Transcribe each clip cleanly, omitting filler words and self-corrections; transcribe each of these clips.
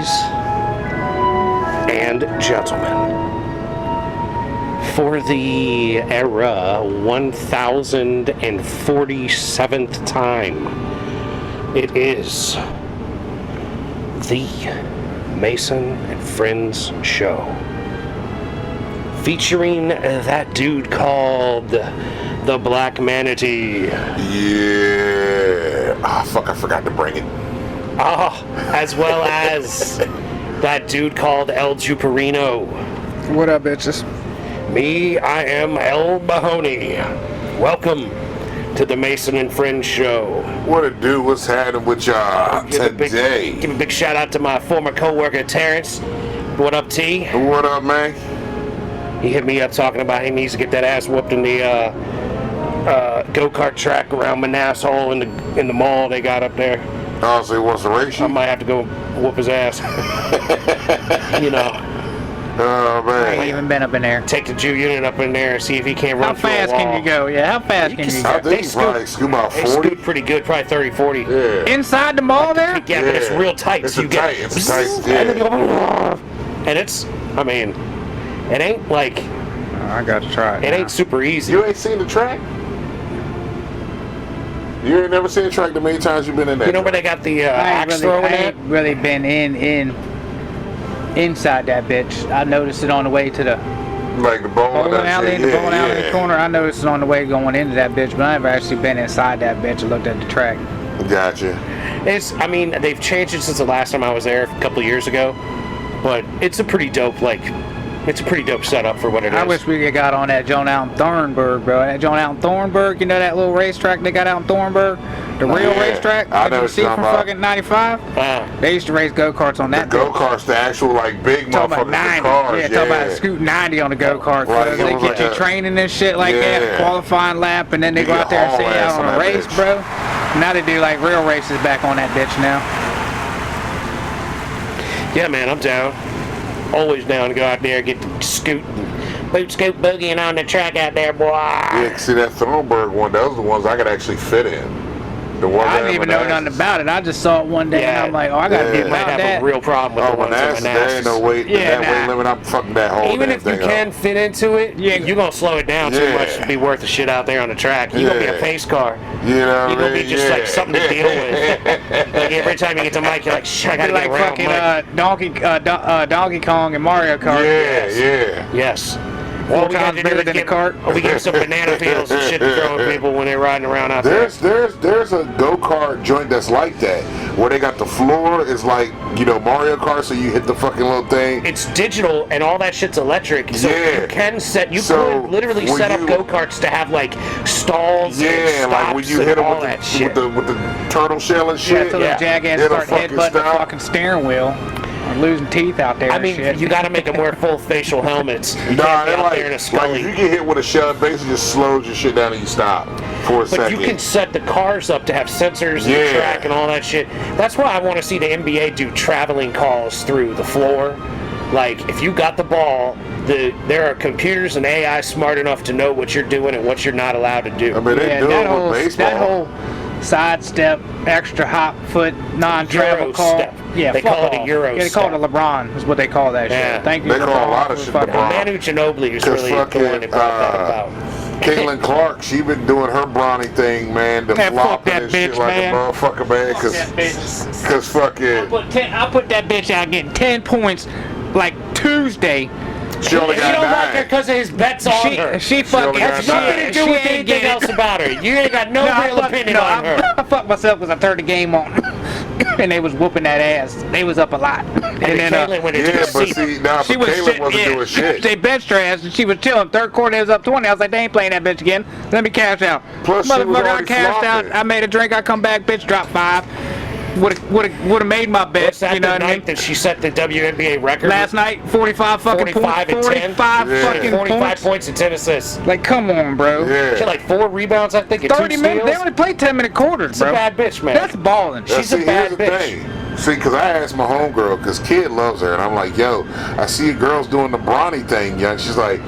ladies and gentlemen, for the era 1047th time, it is the Mason and Friends Show, featuring that dude called the Black Manatee. Yeah. Ah, fuck, I forgot to bring it. As well as that dude called El Juperino. What up, bitches? Me, I am El Mahoney. Welcome to the Mason and Friends Show. What it do? What's happening with y'all today? Give a big shout out to my former co-worker Terrence. What up, T? What up, man? He hit me up talking about he needs to get that ass whooped in the go-kart track around Manassas in the mall they got up there. Oh, so he wants to race you? I might have to go whoop his ass. You know. Oh, man. I ain't even been up in there. Take the Jew unit up in there and see if he can't run How through a fast wall. can you go? Yeah, how fast can you I go? think he probably scoot about They 40. scoot pretty good, probably 30, 40. Yeah. Inside the mall there? Yeah, but it's real tight. It's so you tight. get It's tight. and then you Yeah. go, and it's, I mean, it ain't like, Oh, I got to try it. it now. ain't super easy. You ain't seen the track? You ain't never seen the track the many times you've been in there? You know where they got the I axe throwing ain't at? really been inside that bitch. I noticed it on the way to the Like the bowling alley, the bowling alley in the corner. I noticed it on the way going into that bitch, but I never actually been inside that bitch and looked at the track. Gotcha. I mean, they've changed it since the last time I was there a couple of years ago, but it's a pretty dope, it's a pretty dope setup for what it is. I wish we could got on that John out in Thornburg, bro. That John out in Thornburg, you know that little racetrack they got out in Thornburg? The real Yeah, racetrack? I know you what see you're from talking about. fucking 95? They used to race go-karts on that The go-karts, the actual like big Talking about motherfuckers, 90. the cars. Yeah, talking about a scoot 90 on the go-kart. Right, They it get was you like a- training and shit like Yeah. that, qualifying lap, and then they You go get out there and haul say ass out on on a that race, bitch. bro. Now they do like real races back on that bitch now. Yeah, man, I'm down. Always down to go out there, get the scooting, boot scoot boogieing on the track out there, boy. Yeah, see that Thornburg one, those are the ones I could actually fit in. The one I didn't even know nothing about it. I just saw it one day and I'm like, oh, I gotta Yeah. be You might about have that. a real problem with Oh, the ones in Manassas, there ain't Manassas. no weight, Yeah, that weight limit, I'm fucking that whole Even damn if you thing can up. fit into it, you're gonna slow it down too Yeah. much to be worth the shit out there on the track. You're gonna be a Yeah. pace car. You know what I You're gonna be mean? just Yeah. like something to deal with. Like every time you get to Mike, you're like, shit, I gotta Like get around fucking Mike. Donkey Kong and Mario Kart. Yeah. Yes. Four All we times got to do bigger is than the get, cart. we give some banana peels and shit to throw at people when they're riding around out there. There's a go-kart joint that's like that, where they got the floor is like, you know, Mario Kart, so you hit the fucking little thing. It's digital and all that shit's electric, so Yeah. you can So, could literally when set up you- go-karts to have like stalls and Yeah, stops like when you and hit them all that shit. with the turtle shell and Yeah, shit. till the jackass It'll start fucking headbutting the stop. fucking steering wheel. Or losing teeth out there I and mean, shit. you gotta make them wear full facial helmets. You Nah, can't be they're out like, there in a like scully. if you get hit with a shell, it basically just slows your shit down and you stop for a But second. you can set the cars up to have sensors and Yeah. track and all that shit. That's why I want to see the NBA do traveling calls through the floor. Like, if you got the ball, there are computers and AI smart enough to know what you're doing and what you're not allowed to do. I mean, they do that it whole, with baseball. that whole sidestep, extra hop foot, non-travel Euro call. step. Yeah, They fuck call it a off. Euro Yeah, they call it a step. LeBron, is what they call that Yeah. shit. Thank you, They call LeBron, a lot of for shit fucking- LeBron. Manu Ginobili is Because really the one fucking that brought that about. Caitlin Clark, she been doing her brawny thing, man, the Man, fuck flopping that and shit bitch, like man. a motherfucker, man, cause fucking I put that bitch out getting 10 points like Tuesday. she only You got don't like her 9. because of his bets on her. She fucking only got Has nothing to nine. do with anything else about her. You ain't got no real opinion on her. I fucked myself because I turned the game on. And they was whooping that ass. They was up a lot. And then Caitlin went into Yeah, a but seat. see, nah, but She was Caitlin shit, wasn't doing shit. They benched her ass and she was chilling. Third quarter, it was up 20. I was like, they ain't playing that bitch again. Let me cash out. Plus, she was Motherfucker, I already cashed out. flopping. I made a drink. I come back, bitch, drop 5. Would have made my bet. What's that You know the what I night mean? that she set the WNBA record? Last night, 45 fucking 45 points. and 10? 45 Yeah. fucking 45 points. points and 10 assists. Like, come on, bro. She had Yeah. like 4 rebounds, I think, and 30 2 minutes. steals. They only play 10-minute quarters, It's bro. a bad bitch, man. That's balling. Now, She's a see, bad here's the bitch. thing. See, because I asked my homegirl, because Kid loves her, and I'm like, yo, I see you girls doing the brawny thing, young. She's like,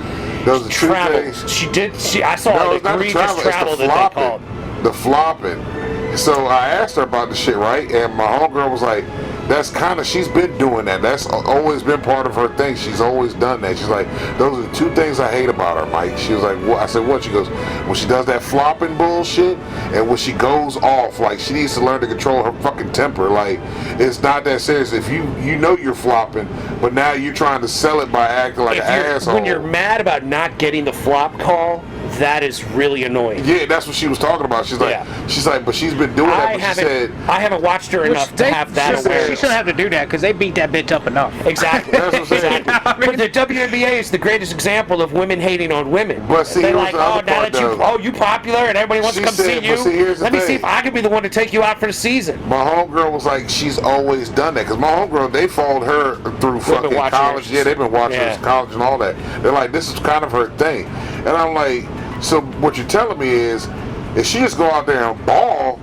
those are two Travel. things. She did. I saw No, an it's not the egregious travel, travel it's the that they called. flopping. The flopping. So I asked her about the shit, right? And my homegirl was like, that's kind of, she's been doing that. That's always been part of her thing. She's always done that. She's like, those are the two things I hate about her, Mike. She was like, what? I said, what? She goes, when she does that flopping bullshit, and when she goes off, like, she needs to learn to control her fucking temper. Like, it's not that serious. If you know you're flopping, but now you're trying to sell it by acting like an asshole. When you're mad about not getting the flop call, that is really annoying. Yeah, that's what she was talking about. She's like, but she's been doing that. But she said, I haven't watched her enough to have that awareness. She shouldn't have to do that because they beat that bitch up enough. Exactly. That's what I'm saying. Exactly. But the WNBA is the greatest example of women hating on women. But see, they're here's like, the other now part, that you popular and everybody wants to come see you. Let me see if I can be the one to take you out for the season. My homegirl was like, she's always done that. Because my homegirl, they followed her through fucking college. Yeah, they've been watching her in college and all that. They're like, this is kind of her thing. And I'm like, so what you're telling me is, if she just go out there and ball,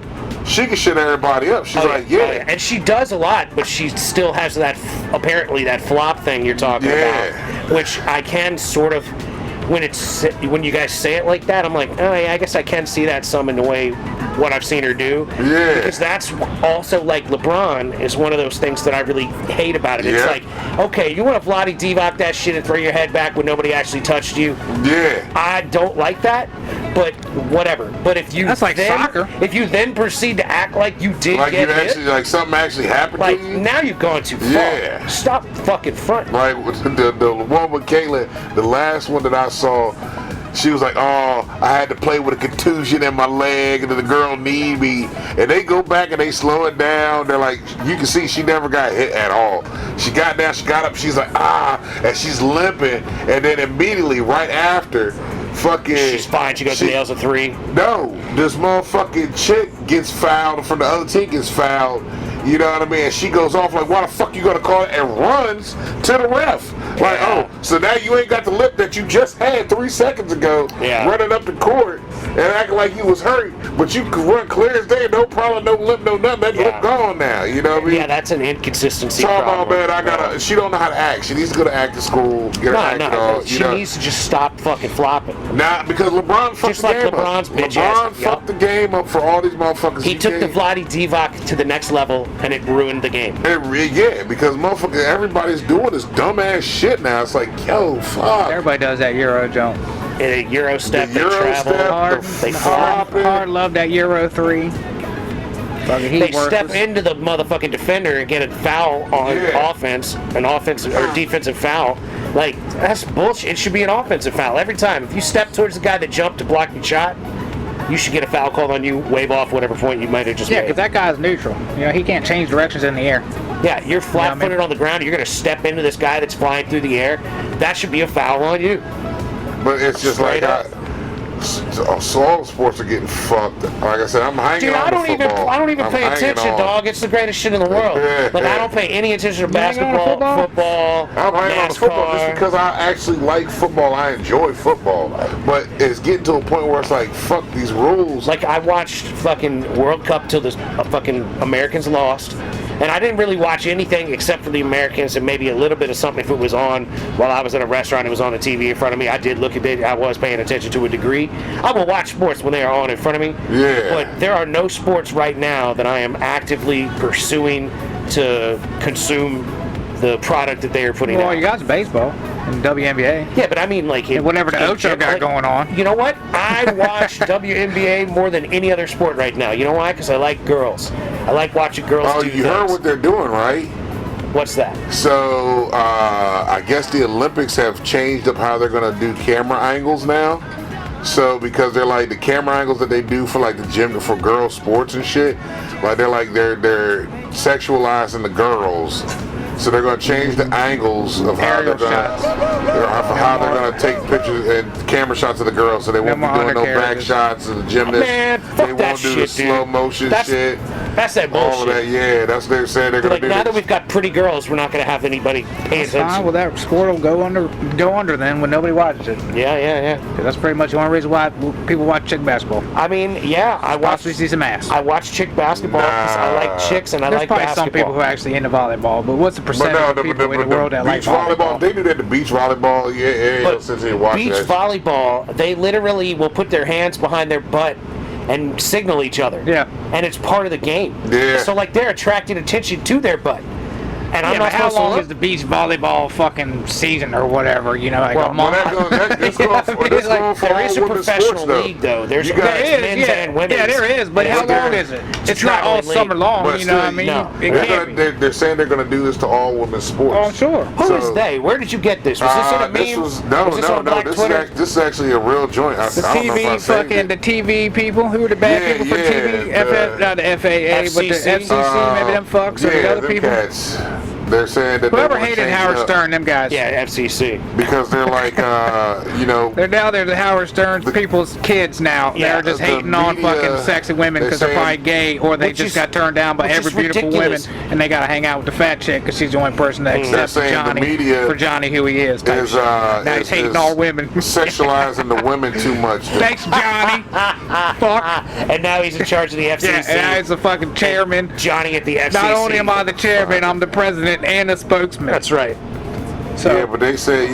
she can shit everybody up. She's like, yeah. And she does a lot, but she still has that, apparently, that flop thing you're talking about. Which I can sort of, when you guys say it like that, I'm like, oh yeah, I guess I can see that some in the way what I've seen her do. Yeah. Because that's also like LeBron is one of those things that I really hate about it. It's like, okay, you want to Vlade Divac that shit and throw your head back when nobody actually touched you. Yeah. I don't like that, but whatever. But if you soccer. If you then proceed to act like you did like get you actually, hit, like something actually happened like to you. now you've gone too far. Yeah. Stop fucking fronting. Like the one with Caitlyn, the last one that I saw, she was like, oh, I had to play with a contusion in my leg, and the girl need me. And they go back and they slow it down. They're like, you can see she never got hit at all. She got down, she got up, she's like, and she's limping. And then immediately, right after, fucking... She's fine, she goes to nails a 3. No, this motherfucking chick gets fouled from the other team gets fouled. You know what I mean? And she goes off like, why the fuck you gonna call it? And runs to the ref. Like, oh, so now you ain't got the lip that you just had 3 seconds ago running up the court and acting like you was hurt, but you could run clear as day, no problem, no lip, no nothing. That lip gone now, you know what I mean? Yeah, that's an inconsistency problem. problem. Man, she don't know how to act. She needs to go to acting school, get her acting on. She needs to just stop fucking flopping. Nah, because LeBron fucked the game up. LeBron fucked the game up for all these motherfuckers. He took the Vlade Divac to the next level, and it ruined the game. Yeah, because motherfucker, everybody's doing this dumbass shit now. It's like, yo, fuck. Everybody does that Euro jump. Euro step, they travel hard. They flop. Hard love that Euro 3. They step into the motherfucking defender and get a foul on offense, an offensive or defensive foul. Like, that's bullshit. It should be an offensive foul every time. If you step towards the guy that jumped to block your shot, you should get a foul called on you, wave off whatever point you might have just made. Yeah, because that guy's neutral. You know, he can't change directions in the air. Yeah, you're flat-footed on the ground. You're going to step into this guy that's flying through the air. That should be a foul on you. But it's just straight like, so all the sports are getting fucked. Like I said, I'm hanging on to football. I don't even pay attention, dog. It's the greatest shit in the world. Like, I don't pay any attention to basketball, football, I'm hanging on to football just because I actually like football. I enjoy football. But it's getting to a point where it's like, fuck these rules. Like, I watched fucking World Cup till the fucking Americans lost. And I didn't really watch anything except for the Americans and maybe a little bit of something if it was on while I was at a restaurant. It was on the TV in front of me. I did look at it. I was paying attention to a degree. I will watch sports when they are on in front of me. Yeah. But there are no sports right now that I am actively pursuing to consume the product that they are putting out. Well, you got baseball and WNBA. Yeah, but I mean, like... whatever the Ocho got going on. You know what? I watch WNBA more than any other sport right now. You know why? Because I like girls. I like watching girls do things. You heard what they're doing, right? What's that? So, I guess the Olympics have changed up how they're going to do camera angles now. So, because they're like the camera angles that they do for like the gym for girls sports and shit, like they're sexualizing the girls. So they're going to change the angles of how they're going to take pictures and camera shots of the girls. So they won't be doing no back shots of the gymnasts. Man, fuck they won't do the slow motion shit. That's that bullshit. All of that, yeah. That's what they're saying they're going to do. Now that we've got pretty girls, we're not going to have anybody paying attention. Fine. Well, that sport will go under then when nobody watches it. Yeah. That's pretty much the only reason why people watch chick basketball. I mean, yeah, I watch. See some ass. I watch chick basketball because I like chicks and I like basketball. There's probably some people who are actually into volleyball, but what's the percentage of people in the world that like volleyball? They do that to beach volleyball. Beach volleyball, they literally will put their hands behind their butt and signal each other. Yeah. And it's part of the game. Yeah. So, like, they're attracting attention to their butt. and I'm Yeah, not but how supposed to long look. is the beach volleyball fucking season or whatever? You know, like Well, a month. that's going for There is a all women's professional sports, though. league, though. There's You a got- There is, men's yeah. and women's. Yeah, there is, but how long is it? It's not all traveling league. summer long, But you know what I still, mean? no. It can't be. they're saying they're going to do this to all women's sports. Oh, I'm sure. Who is So- they? Where did you get this? Was this in a meme? This was, no, was this no, on no. Black This Twitter? this is actually a real joint. I The don't know if I TV, saved fucking it. the TV people, who are the bad Yeah, people for yeah, TV? Not the FAA, but the FCC? FCC, maybe them fucks or the Yeah, other them people. cats. They're saying that Whoever they wanna hated change Howard it up Stern, them guys. Yeah, FCC. because they're like, you know, They're now they're the Howard Stern people's kids now. Yeah, They're just the hating on media, fucking sexy women they're because they're saying- probably gay or they Which just is- got turned down by which every is beautiful ridiculous. woman and they gotta hang out with the fat chick because she's the only person that accepts saying the Johnny media for Johnny who he is. Type is shit. Now he's hating is all women. sexualizing the women too much. Thanks, Johnny. Fuck. And now he's in charge of the FCC. Yeah, and now he's the fucking chairman. Johnny at the FCC. Not only am I the chairman, I'm the president and the spokesman. That's right. So Yeah, but they said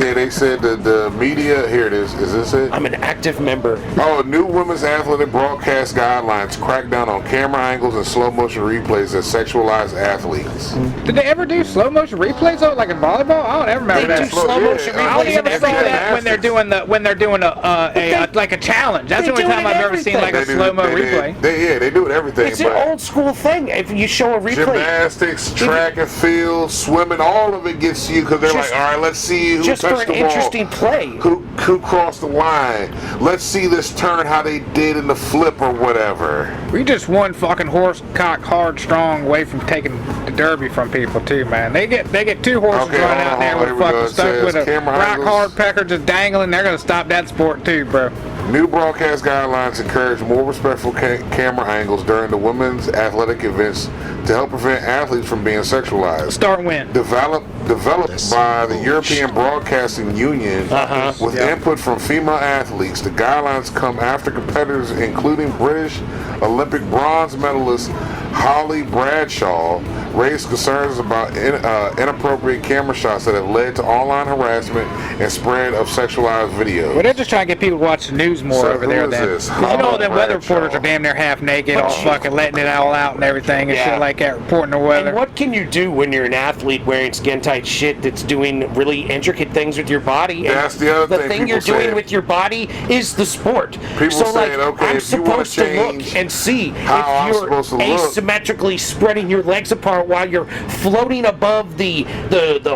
that the media. Here it is. Is this it? I'm an active member. Oh, new women's athletic broadcast guidelines crack down on camera angles and slow motion replays that sexualize athletes. did they ever do slow motion replays though, like in volleyball? I don't ever remember They do that. slow motion Yeah, I only replays in ever saw everything. that when they're doing a like a challenge. That's the they only do it time in I've ever seen like a They do- slow mo they- replay. They do it everything. It's an but old school thing. If you show a replay, gymnastics, track and field, swimming, all of it gets to you because they're Just- like, all right, let's see who just for touched an the ball. interesting play. Who crossed the line? Let's see this turn, how they did in the flip or whatever. We just one fucking horse cock hard strong away from taking the derby from people too, man. They get two horses Okay, running hold out on, there hold with on, here we go. fucking It stuck says with a camera rock angles. hard pecker just dangling. They're gonna stop that sport too, bro. New broadcast guidelines encourage more respectful camera angles during the women's athletic events to help prevent athletes from being sexualized. Start win. Developed by the European Broadcasting Union with input from female athletes. The guidelines come after competitors, including British Olympic bronze medalist Holly Bradshaw, raised concerns about inappropriate camera shots that have led to online harassment and spread of sexualized videos. Well, they're just trying to get people to watch the news more So over who there. is Then this? 'Cause you know them weather Bradshaw. reporters are damn near half naked, all fucking letting it all out and everything and Yeah. shit like that, reporting the weather. And what can you do when you're an athlete wearing skin tight shit that's doing really intricate things with your body? And That's the other thing you're people doing say. with your body is the sport. People so saying, like, okay, I'm if you wanna supposed to look change and see how if I'm you're supposed to look. asymmetrically spreading your legs apart while you're floating above the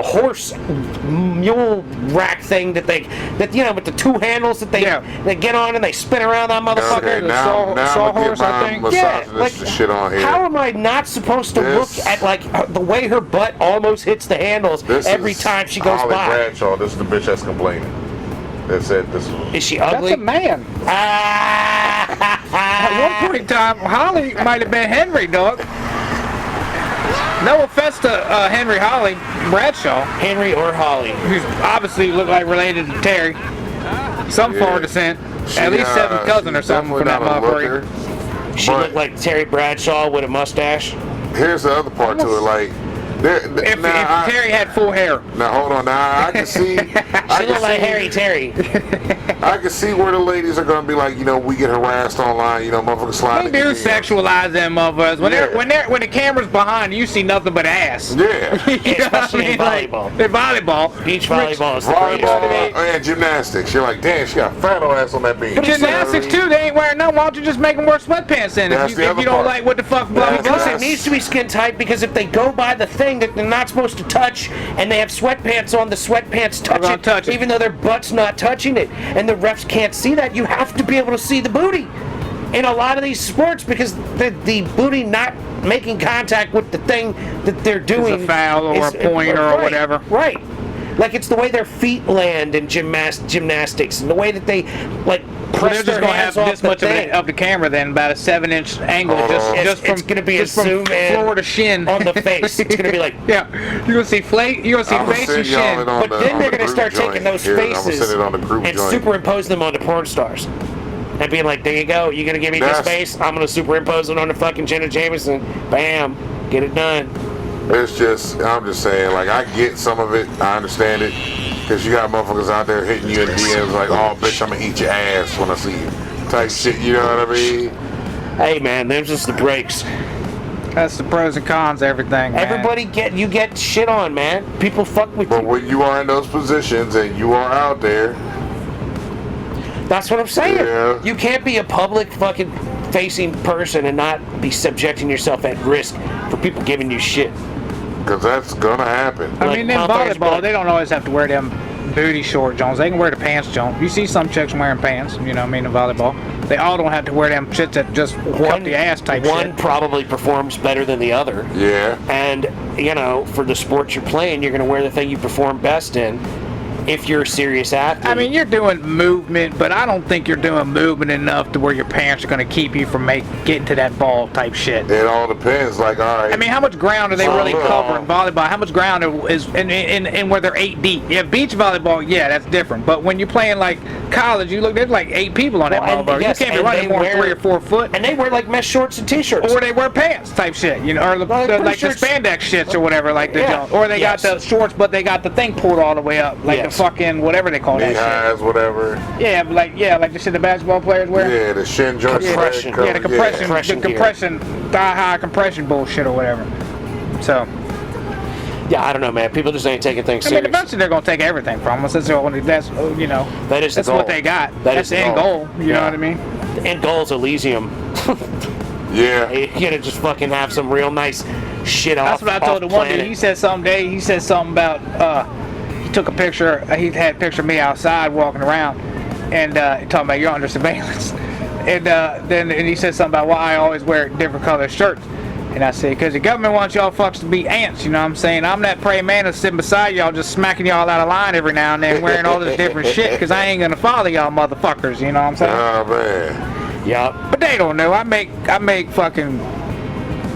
horse mule rack thing that with the two handles that they get on and they spin around that motherfucker. Okay, the now I'm gonna sawhorse, get I my think. misogynist shit on here. How am I not supposed to This- look at like the way her butt almost hits the handles This every is time she goes Holly by? Bradshaw. This is the bitch that's complaining. That said this. Is she That's ugly? a man. At one point in time, Holly might have been Henry, dog. No offense to Henry Holly Bradshaw, Henry or Holly? who's obviously look like related to Terry. Some Yeah. far descent. She, At least seventh cousin or she's something from that definitely not a motherfucker. looker. She But- looked like Terry Bradshaw with a mustache. Here's the other part to it. Like, If Terry had full hair. now hold on. Now I can see. She looked like Harry Terry. I can see where the ladies are gonna be like, we get harassed online. Motherfuckers slide. They do sexualize them motherfuckers. When the camera's behind, you see nothing but ass. Yeah. You know what I Especially in mean? Like, volleyball. in volleyball. Beach volleyball is the greatest. Volleyball and gymnastics. You're like, damn, she got fat old ass on that beach. Gymnastics too, they ain't wearing none. Why don't you just make them wear sweatpants then? That's If the you, other don't part. like what the fuck blah blah That's- blah. Because it needs to be skin tight, because if they go by the thing that they're not supposed to touch and they have sweatpants on, the sweatpants gonna touch it. even though their butt's not touching it, and the refs can't see that. You have to be able to see the booty in a lot of these sports, because the booty not making contact with the thing that they're doing a foul or a pointer or whatever. Right. Like, it's the way their feet land in gymnastics, and the way that they like Well, press they're their just gonna hands have off this the much thing. of the camera then, about a 7-inch angle, just It's from gonna be a just from zoom in floor to shin on the face. It's gonna be like, yeah, you're gonna see flake, you're gonna see face and shin. but then they're gonna start taking those faces send it on the group and joint. superimpose them onto porn stars. And being like, there you go, you gonna give me this face? I'm gonna superimpose it on the fucking Jenna Jameson. Bam, get it done. It's just, I'm just saying, like, I get some of it. I understand it. Because you got motherfuckers out there hitting you in DMs like, oh, bitch, I'm going to eat your ass when I see you. Type shit, you know what I mean? Hey man, there's just the breaks. That's the pros and cons of everything, man. Everybody get shit on, man. People fuck with you. But when you are in those positions and you are out there, that's what I'm saying. Yeah. You can't be a public fucking facing person and not be subjecting yourself at risk for people giving you shit. because that's gonna happen. I mean, in volleyball, they don't always have to wear them booty short Jones. They can wear the pants Jones. You see some chicks wearing pants, you know what I mean, in volleyball. They all don't have to wear them shits that just cup the ass type one shit. probably performs better than the other. Yeah. And, you know, for the sport you're playing, you're going to wear the thing you perform best in if you're a serious athlete. I mean, you're doing movement, but I don't think you're doing movement enough to where your pants are going to keep you from getting to that ball type shit. It all depends. Like, all right. I mean, how much ground are they really covering volleyball? How much ground is in where they're 8 deep? Yeah, beach volleyball, yeah, that's different. But when you're playing like college, you look, there's like 8 people on that volleyball. Yes, you can't be running more than 3 or 4 foot. And they wear like mesh shorts and t-shirts. Or they wear pants type shit, you know, or like the spandex shits or whateter, like Yeah. or they got the shorts, but they got the thing pulled all the way up, like the fucking whatever they call that knee shit. highs, whatever. Yeah, like the shit the basketball players wear. Yeah, the shin joints. Compression. Yeah, the compression, thigh high compression bullshit or whatever. So. Yeah, I don't know, man. People just ain't taking things I serious. mean, eventually they're gonna take everything from us. That's you know. That is the that's goal. what they got. That's the end goal. You know what I mean? The end goal's Elysium. Yeah. You're gonna just fucking have some real nice shit off. That's what I told the one dude. He said something about he took a picture. He had a picture of me outside walking around, and talking about you're under surveillance. And then he said something about why I always wear different color shirts. And I said, because the government wants y'all fucks to be ants, you know what I'm saying? I'm that praying man that's sitting beside y'all just smacking y'all out of line every now and then wearing all this different shit because I ain't gonna follow y'all motherfuckers, you know what I'm saying? Oh, man. Yup. But they don't know. I make fucking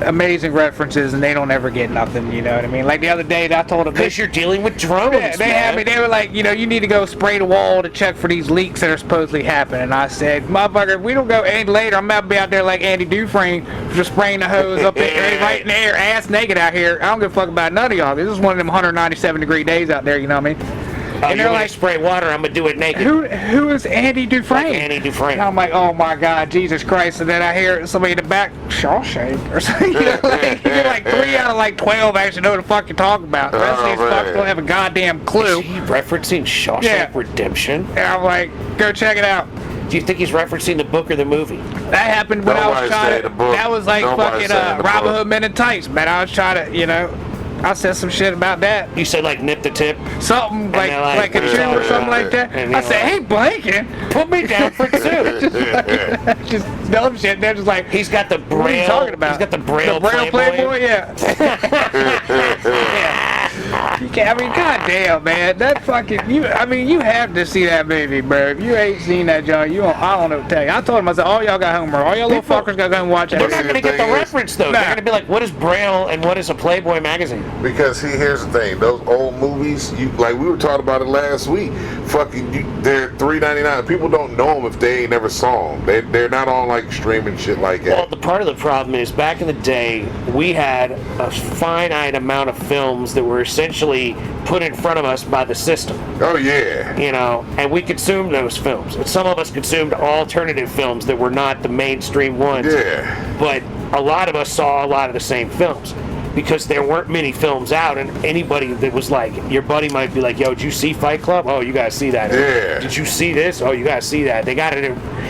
amazing references and they don't ever get nothing, you know what I mean? Like the other day I told them, because you're dealing with drones. Yeah, they had me. They were like, you know, you need to go spray the wall to check for these leaks that are supposedly happening. And I said, motherfucker, if we don't go any later, I'm about to be out there like Andy Dufresne, just spraying the hose up right in the air, ass naked out here. I don't give a fuck about none of y'all. This is one of them 197-degree days out there, you know what I mean? And they're like, spray water, I'm gonna do it naked. Who is Andy Dufresne? Like Andy Dufresne. And I'm like, oh my God, Jesus Christ! And then I hear somebody in the back, Shawshank or something. You know, like, you're like 3 out of like 12 actually know what the fuck you're talking about. The rest of these fucks don't have a goddamn clue. Is he referencing Shawshank Redemption? And I'm like, go check it out. Do you think he's referencing the book or the movie? That happened when I was trying to. That was like fucking Robin Hood Men in Tights, man. I was trying to, you know. I said some shit about that. You said like nip the tip? Something like a chew or something like that. I said, hey, Blinken, put me down for 2. just dumb shit. They're just like, he's got the braille. What are you talking about? He's got the braille Playboy, yeah. Yeah. You can't, I mean, goddamn, man. That fucking, you have to see that movie, bro. If you ain't seen that, John, I don't know what to tell you. I told him, I said, all y'all got homework. All y'all little fuckers got to go and watch that. They're not going to get the reference, though. They're going to be like, what is Braille and what is a Playboy magazine? Because here's the thing, those old movies, like we were talking about it last week, they're $3.99. People don't know them if they ain't never saw them. They're not on like streaming shit like that. Well, the part of the problem is back in the day, we had a finite amount of films that were essentially put in front of us by the system. Oh yeah. You know, and we consumed those films. And some of us consumed alternative films that were not the mainstream ones. Yeah. But a lot of us saw a lot of the same films. Because there weren't many films out, and anybody that was like, your buddy might be like, yo, did you see Fight Club? Oh, you gotta see that. Yeah. Did you see this? Oh, you gotta see that. They got it,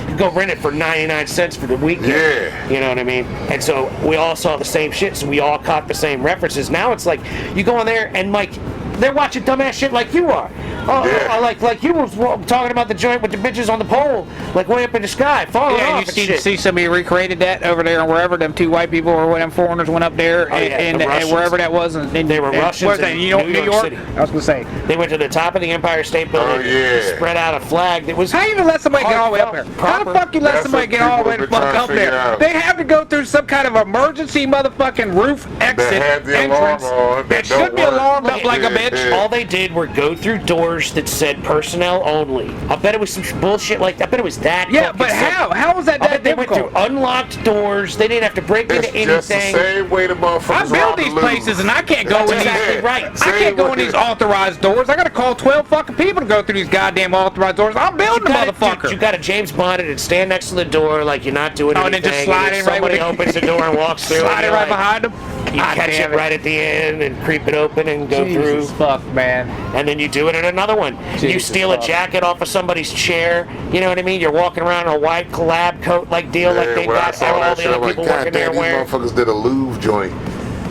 you go rent it for 99 cents for the weekend. Yeah. You know what I mean? And so we all saw the same shit, so we all caught the same references. Now it's like, you go in there and like, they're watching dumbass shit like you are. Like you were talking about the joint with the bitches on the pole, like way up in the sky, falling off. You see somebody recreated that over there and wherever them 2 white people or them foreigners went up there and wherever that was. And they were Russians in New York City. I was gonna say they went to the top of the Empire State Building. Oh yeah. Spread out a flag that was. How you even let somebody get all the way up there? How the fuck you let somebody get all the way the fuck up there? They have to go through some kind of emergency motherfucking roof exit entrance. That should be alarmed up like a bitch. All they did were go through doors doors that said personnel only. I bet it was some bullshit like that. I bet it was that. Yeah, but how? How was that I bet they went difficult? through unlocked doors. They didn't have to break into anything. Just the same way the motherfuckers I build these places and I can't go That's in exactly these. right. I can't go in these authorized doors. I gotta call 12 fucking people to go through these goddamn authorized doors. I'm building the motherfucker. You got to James Bond it and stand next to the door like you're not doing anything. And then just slide in right somebody with opens the door and walks through. Slide it right behind them. You catch it right at the end and creep it open and go Jesus through. Fuck, man. And then you do it at another one. You steal a jacket off of somebody's chair. You know what I mean? You're walking around in a white collab coat like deal like they got all the other people working there wearing. These motherfuckers did a Louvre joint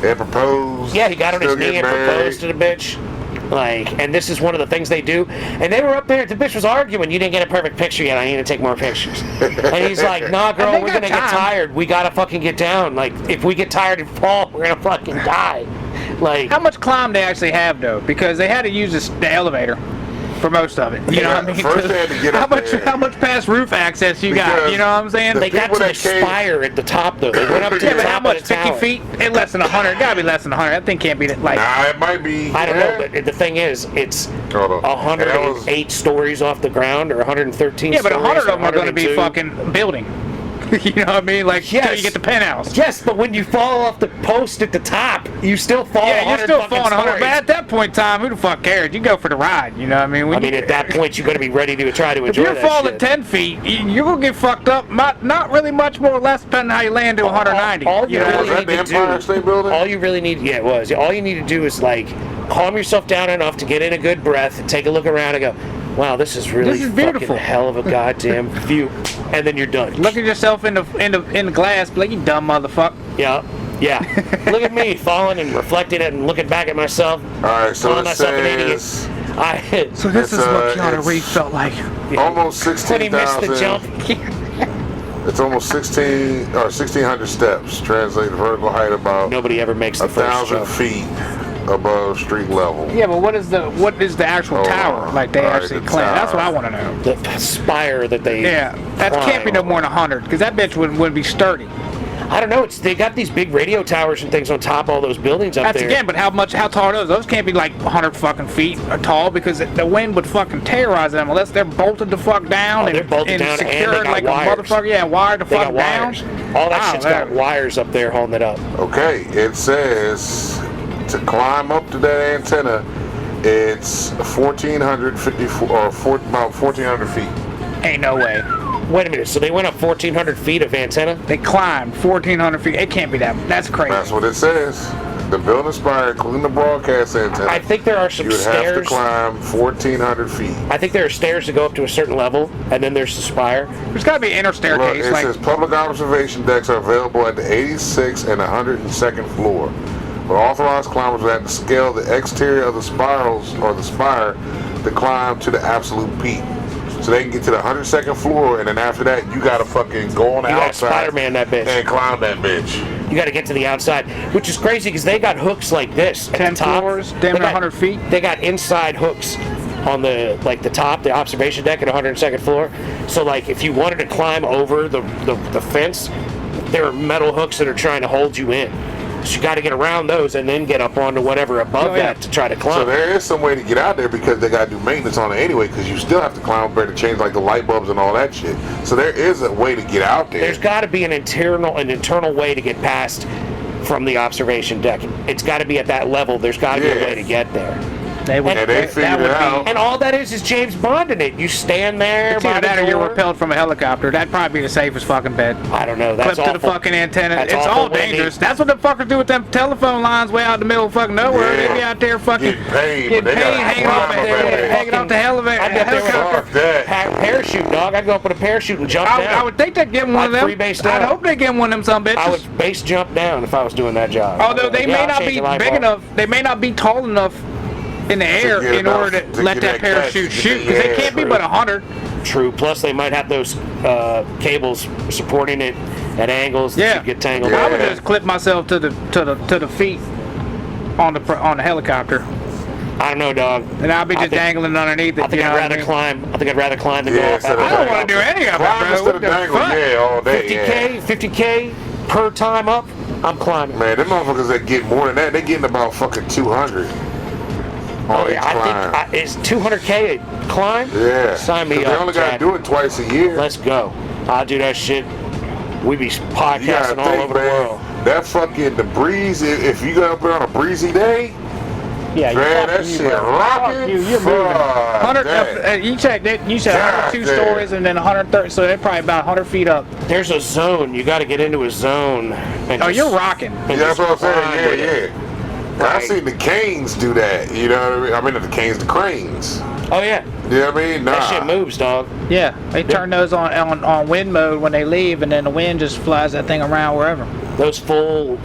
and proposed. Yeah, he got on his knee and proposed to the bitch. Like, and this is one of the things they do. And they were up there, the bitch was arguing, you didn't get a perfect picture yet, I need to take more pictures. And he's like, nah, girl, we're gonna get tired. We gotta fucking get down. Like, if we get tired and fall, we're gonna fucking die. Like, how much climb they actually have, though? Because they had to use the elevator for most of it. You know what I mean? First they had to get how up much there. How much past roof access you got? You know what I'm saying? They got to the spire at the top, though. They went up to the top how much? of the 50 tower. feet? It's less than 100. It gotta be less than 100. That thing can't be like. Nah, it might be. I don't know, but the thing is, it's 108 stories off the ground or 113 yeah, but 100 stories, of them are going to be fucking building. You know what I mean? Like, until you get the penthouse. Yes, but when you fall off the post at the top, you still fall 100 Yeah, you're still fucking falling 100. stories. But at that point in time, who the fuck cares? You go for the ride. You know what I mean? At that point, you got to be ready to try to enjoy that If you're falling shit. 10 feet, you're going to get fucked up. Not really much more or less, depending on how you land to 190. All you really Was that need the to Empire do, State Building? all you really need, yeah, it was. All you need to do is, like, calm yourself down enough to get in a good breath, and take a look around and go, wow, this is really beautiful. fucking hell of a goddamn view. And then you're done. Look at yourself in the glass, be like, you dumb motherfucker. Yeah. Look at me falling and reflecting it and looking back at myself. All right, so calling it myself an idiot. says So this is what Keanu it's Reeves felt like. almost When he missed the 16,000. jump. It's almost 1,600 steps. Translated vertical height about Nobody ever makes the first 1,000 jump. feet above street level. Yeah, but what is the actual tower like they actually the claim? That's what I tower. want to know. The spire that they That can't be no more than 100, because that bitch wouldn't be sturdy. I don't know. They got these big radio towers and things on top of all those buildings up That's there. again, but how tall are those? Those can't be like 100 fucking feet tall, because the wind would fucking terrorize them unless they're bolted the fuck down they're bolted down and they secured got like wires. a motherfucker. Yeah, wired the They fuck got down. wires. All that shit's got man. wires up there holding it up. Okay, it says to climb up to that antenna, it's 1,454 or about 1,400 feet. Ain't no way. Wait a minute. So they went up 1,400 feet of antenna? They climbed 1,400 feet. It can't be that. That's crazy. That's what it says. The building spire, including the broadcast antenna. I think there are some you would have to stairs. climb 1,400 feet. I think there are stairs to go up to a certain level, and then there's the spire. There's got to be an inner Look, staircase. it says public observation decks are available at the 86th and 102nd floor. But authorized climbers will have to scale the exterior of the spirals or the spire to climb to the absolute peak. So they can get to the 102nd floor, and then after that, you gotta fucking go on the You gotta outside Spider-Man that bitch. and climb that bitch. You got to get to the outside, which is crazy because they got hooks like this. 10 at the top. floors, damn They near got- 100 feet. They got inside hooks on the top, the observation deck at 102nd floor. So like if you wanted to climb over the fence, there are metal hooks that are trying to hold you in. So you got to get around those and then get up onto whatever above that to try to climb. So there is some way to get out there because they gotta do maintenance on it anyway, because you still have to climb up there to change like the light bulbs and all that shit. So there is a way to get out there. There's got to be an internal way to get past from the observation deck. It's got to be at that level. There's got to be a way to get there. They would, And they figured it out. And all that is James Bond in it. You stand there. It's either by the that or you're door. repelled from a helicopter. That'd probably be the safest fucking bet. I don't know. That's Clip to the awful. fucking antenna. That's It's awful all windy. dangerous. That's what the fuckers do with them telephone lines way out in the middle of fucking nowhere. Yeah. They be out there fucking Getting paid, getting but they gotta hanging climb off, up there. hanging off the elevator. I'd be up there with helicopter. Fuck that. Parachute, dog. I'd go up with a parachute and jump I down. would think they'd get one of I'd them. freebase I'd down. hope they get one of them some bitches. I would base jump down if I was doing that job. Although they Yeah, may I'll not change be the light big bulb. enough, they may not be tall enough in the air get in enough order to to let get that that parachute catch. shoot, because they Yeah, can't be true. but 100. True. Plus, they might have those cables supporting it at angles that Yeah, you get tangled Yeah. I up. would just clip myself to the feet on the helicopter, I don't know, dog. and I'll be I just think- dangling underneath it. I think you know I'd what rather mean? climb. I think I'd rather climb than Yeah, go off instead that of I don't high. want to do any of it, Climb bro. instead What of the dangling, fuck? yeah, all day. 50K, 50K per time up. I'm climbing. Man, them motherfuckers that get more than that, they getting about fucking 200. on each I climb. think it's 200K a climb. Yeah. Sign me 'Cause up. They only got to Chad. do it twice a year. Let's go. I'll do that shit. We be You gotta podcasting all think, over the man, world. that fucking, the breeze, if you go up there on a breezy day, Yeah, man, that shit rocking. You're moving. 100. You said 102 God damn. stories and then 130. So they're probably about 100 feet up. There's a zone. You got to get into a zone. And Oh, just- you're rocking. and Yeah, that's just what I'm saying. climb Yeah, with it. yeah. I've Right. seen the canes do that. You know what I mean? I mean, not the canes, the cranes. Oh yeah. You know what I mean? Nah. That shit moves, dog. Yeah, they turn those on wind mode when they leave, and then the wind just flies that thing around wherever. Those full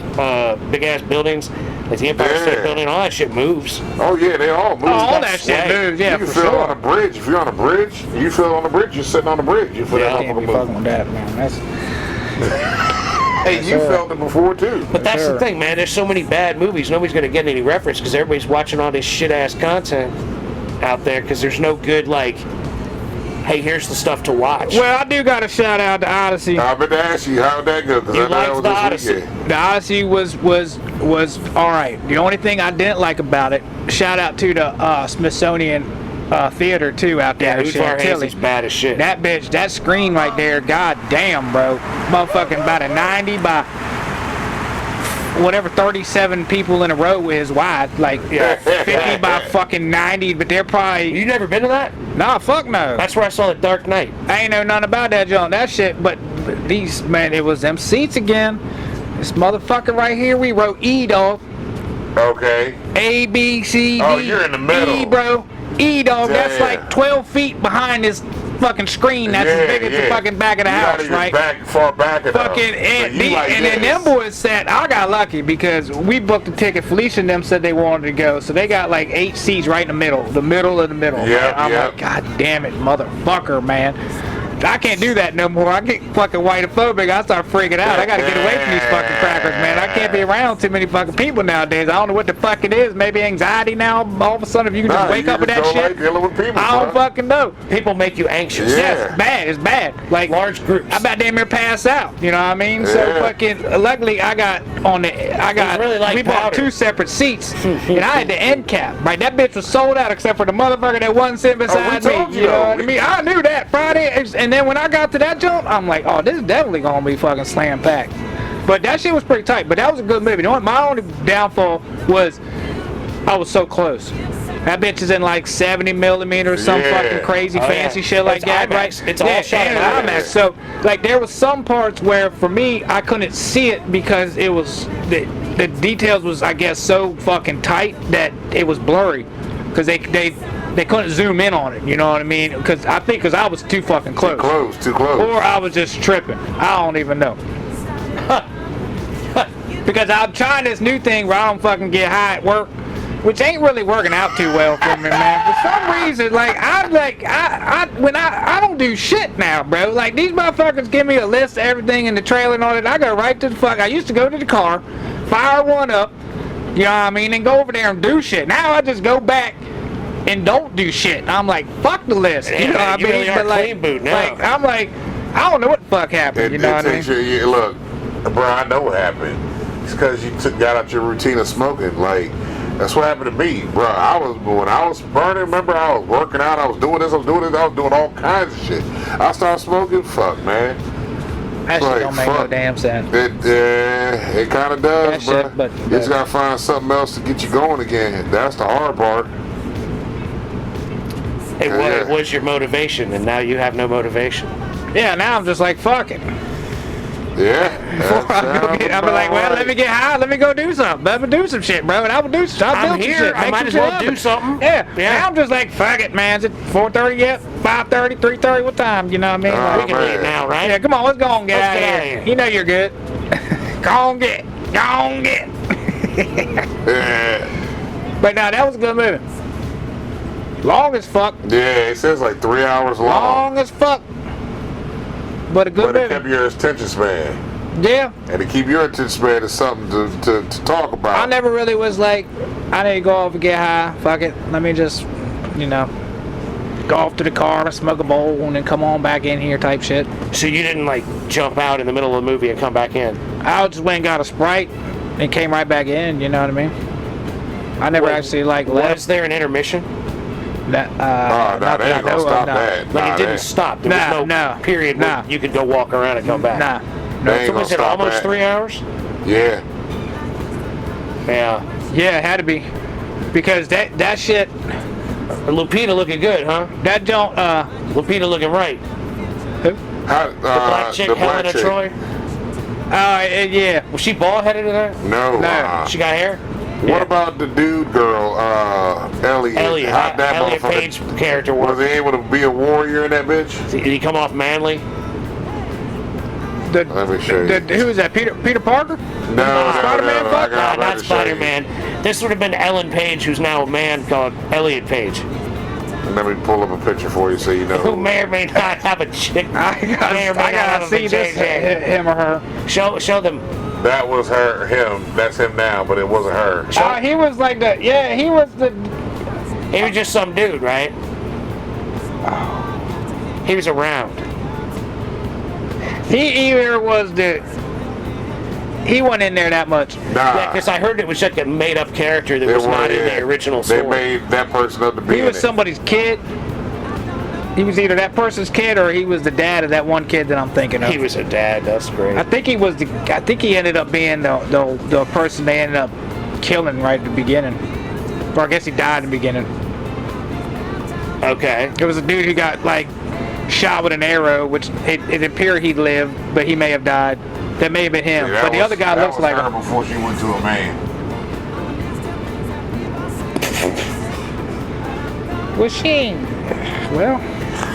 big ass buildings, like the Empire State Yeah. Building, all that shit moves. Oh yeah, they all move. Oh, all got that shit sway. moves. Yeah, you can for feel sure. on a bridge. If you're on a bridge, you feel on the bridge. You're sitting on the bridge. You feel Yeah, that Can't be motherfucker fucking move. with that, man. That's Hey, you sir. felt it before too. But that's Sure. the thing, man. There's so many bad movies. Nobody's gonna get any reference because everybody's watching all this shit ass content out there. Because there's no good like, hey, here's the stuff to watch. well, I do got to shout out to Odyssey. I meant to ask you how'd that go? Because You I know liked that the was Odyssey. this weekend. The Odyssey was all right. The only thing I didn't like about it, shout out to the Smithsonian Theater too out there. yeah, in Who's Far Chantilly. Hansy's bad as shit. That bitch, that screen right there, god damn, bro. Motherfucking about a 90 by whatever 37 people in a row is wide. Like 50 by fucking 90, but they're probably, You never been to that? nah, fuck no. That's where I saw The Dark Knight. I ain't know nothing about that junk, that shit, but these, man, it was them seats again. This motherfucker right here, we wrote E, dog. Okay. A, B, C, D. Oh, you're in the middle. E, bro. E, dog. That's Yeah. like 12 feet behind this fucking screen. That's as big as the fucking back of the You're house, not even right? back, far back enough. Fucking and, So you like and then this. them boys said I got lucky because we booked a ticket. Felicia and them said they wanted to go, so they got like 8 seats right in the middle of the middle. Yep, man. I'm yep. like, God damn it, motherfucker, man. I can't do that no more. I get fucking whitophobic. I start freaking out. I gotta get away from these fucking crackers, man. I can't be around too many fucking people nowadays. I don't know what the fuck it is. Maybe anxiety now. All of a sudden, if you can just Nah, wake you up with just that don't shit, like dealing with people, I don't bro. fucking know. People make you anxious. Yeah. Yes, it's bad. It's bad. Like Large groups. I about damn near pass out. You know what I mean? So Yeah. fucking. Luckily, I got. really like we bought powder. 2 separate seats, and I had the end cap. Right, that bitch was sold out except for the motherfucker that wasn't sitting beside me. told you You know though. what I mean? I knew that Friday, and then when I got to that jump, I'm like, oh, this is definitely gonna be fucking slam packed. But that shit was pretty tight. But that was a good movie. You know what? My only downfall was I was so close. That bitch is in like 70 millimeters, some Yeah. fucking crazy Oh, fancy yeah. shit like It's that, IMAX. right? It's all shot and in IMAX. IMAX. So like there was some parts where for me I couldn't see it because it was the details was I guess so fucking tight that it was blurry because they couldn't zoom in on it. You know what I mean? Because I was too fucking close. Too close. Or I was just tripping. I don't even know. Because I'm trying this new thing where I don't fucking get high at work, which ain't really working out too well for me, man. For some reason, like I don't do shit now, bro. Like these motherfuckers give me a list of everything in the trailer and all that. I go right to the fuck. I used to go to the car, fire one up, you know what I mean, and go over there and do shit. Now I just go back and don't do shit. I'm like, fuck the list. You know what I you mean? really are But like, clean boot now. like, I'm like, I don't know what the fuck happened. You know what I mean? Look, bro, I know what happened. It's because you got out your routine of smoking. Like, that's what happened to me, bro. When I was burning, remember, I was working out, I was doing this, I was doing all kinds of shit. I started smoking, fuck, man. That shit Like, don't make no fuck. damn sense. It kind of does, That bro. shit, but- You just gotta find something else to get you going again. That's the hard part. Hey, Yeah. what was your motivation? And now you have no motivation. Yeah, now I'm just like, fuck it. Yeah. Before I go get, I'll be like, well, let me get high, let me go do something. Let me do some shit, bro. And I will do some shit. I'll I'm build some here, shit. I make might some as shit well happen. do something. Yeah. Yeah. Now I'm just like, fuck it, man. Is it 4:30 yet? 5:30, 3:30? What time? You know what I mean? Oh, Like, We can man. leave now, right? yeah, come on, let's go on get Let's out get of outta here. here. You know you're good. Go on get. Go on get. Yeah. But now that was a good movie. Long as fuck. Yeah, it says like 3 hours long. Long as fuck. But a good But it movie. kept your attention span. Yeah. And to keep your attention span is something to talk about. I never really was like, I need to go off and get high. Fuck it. Let me just, you know, go off to the car, smoke a bowl, and then come on back in here type shit. So you didn't like jump out in the middle of the movie and come back in? I just went and got a Sprite and came right back in, you know what I mean? I never actually like left. Was there an intermission? They ain't gonna stop that. Like it didn't stop. There was no period where you could go walk around and come back. They ain't So gonna was it stop almost that. 3 hours? Yeah. Yeah, it had to be. Because that shit. Lupita looking good, huh? That don't. Lupita looking right. Who? The black chick, Helena Troy. Yeah. Was she bald headed in that? No. She got hair? What about the dude girl, Elliot? How'd that Elliot Page character work? Was he able to be a warrior in that bitch? Did he come off manly? Let me show you. Who is that? Peter Parker? No, Spider-Man? Not Spider-Man. This would have been Ellen Page, who's now a man called Elliot Page. Let me pull up a picture for you so you know. Who may or may not have a chick. I gotta see this. Him or her. Show them. That was him. That's him now, but it wasn't her. He was like the. Yeah, he was the. He was just some dude, right? He was around. He either was the. He wasn't in there that much. Nah. Yeah, because I heard it was like a made-up character that was not in the original story. They made that person up to be. He was somebody's kid. He was either that person's kid or he was the dad of that one kid that I'm thinking of. He was a dad. That's great. I think he was the. I think he ended up being the person they ended up killing right at the beginning. Or I guess he died in the beginning. Okay. It was a dude who got like shot with an arrow, which it appeared he lived, but he may have died. That may have been him. Yeah, but the other guy looks like her him. before she went to a man. Was she? Well.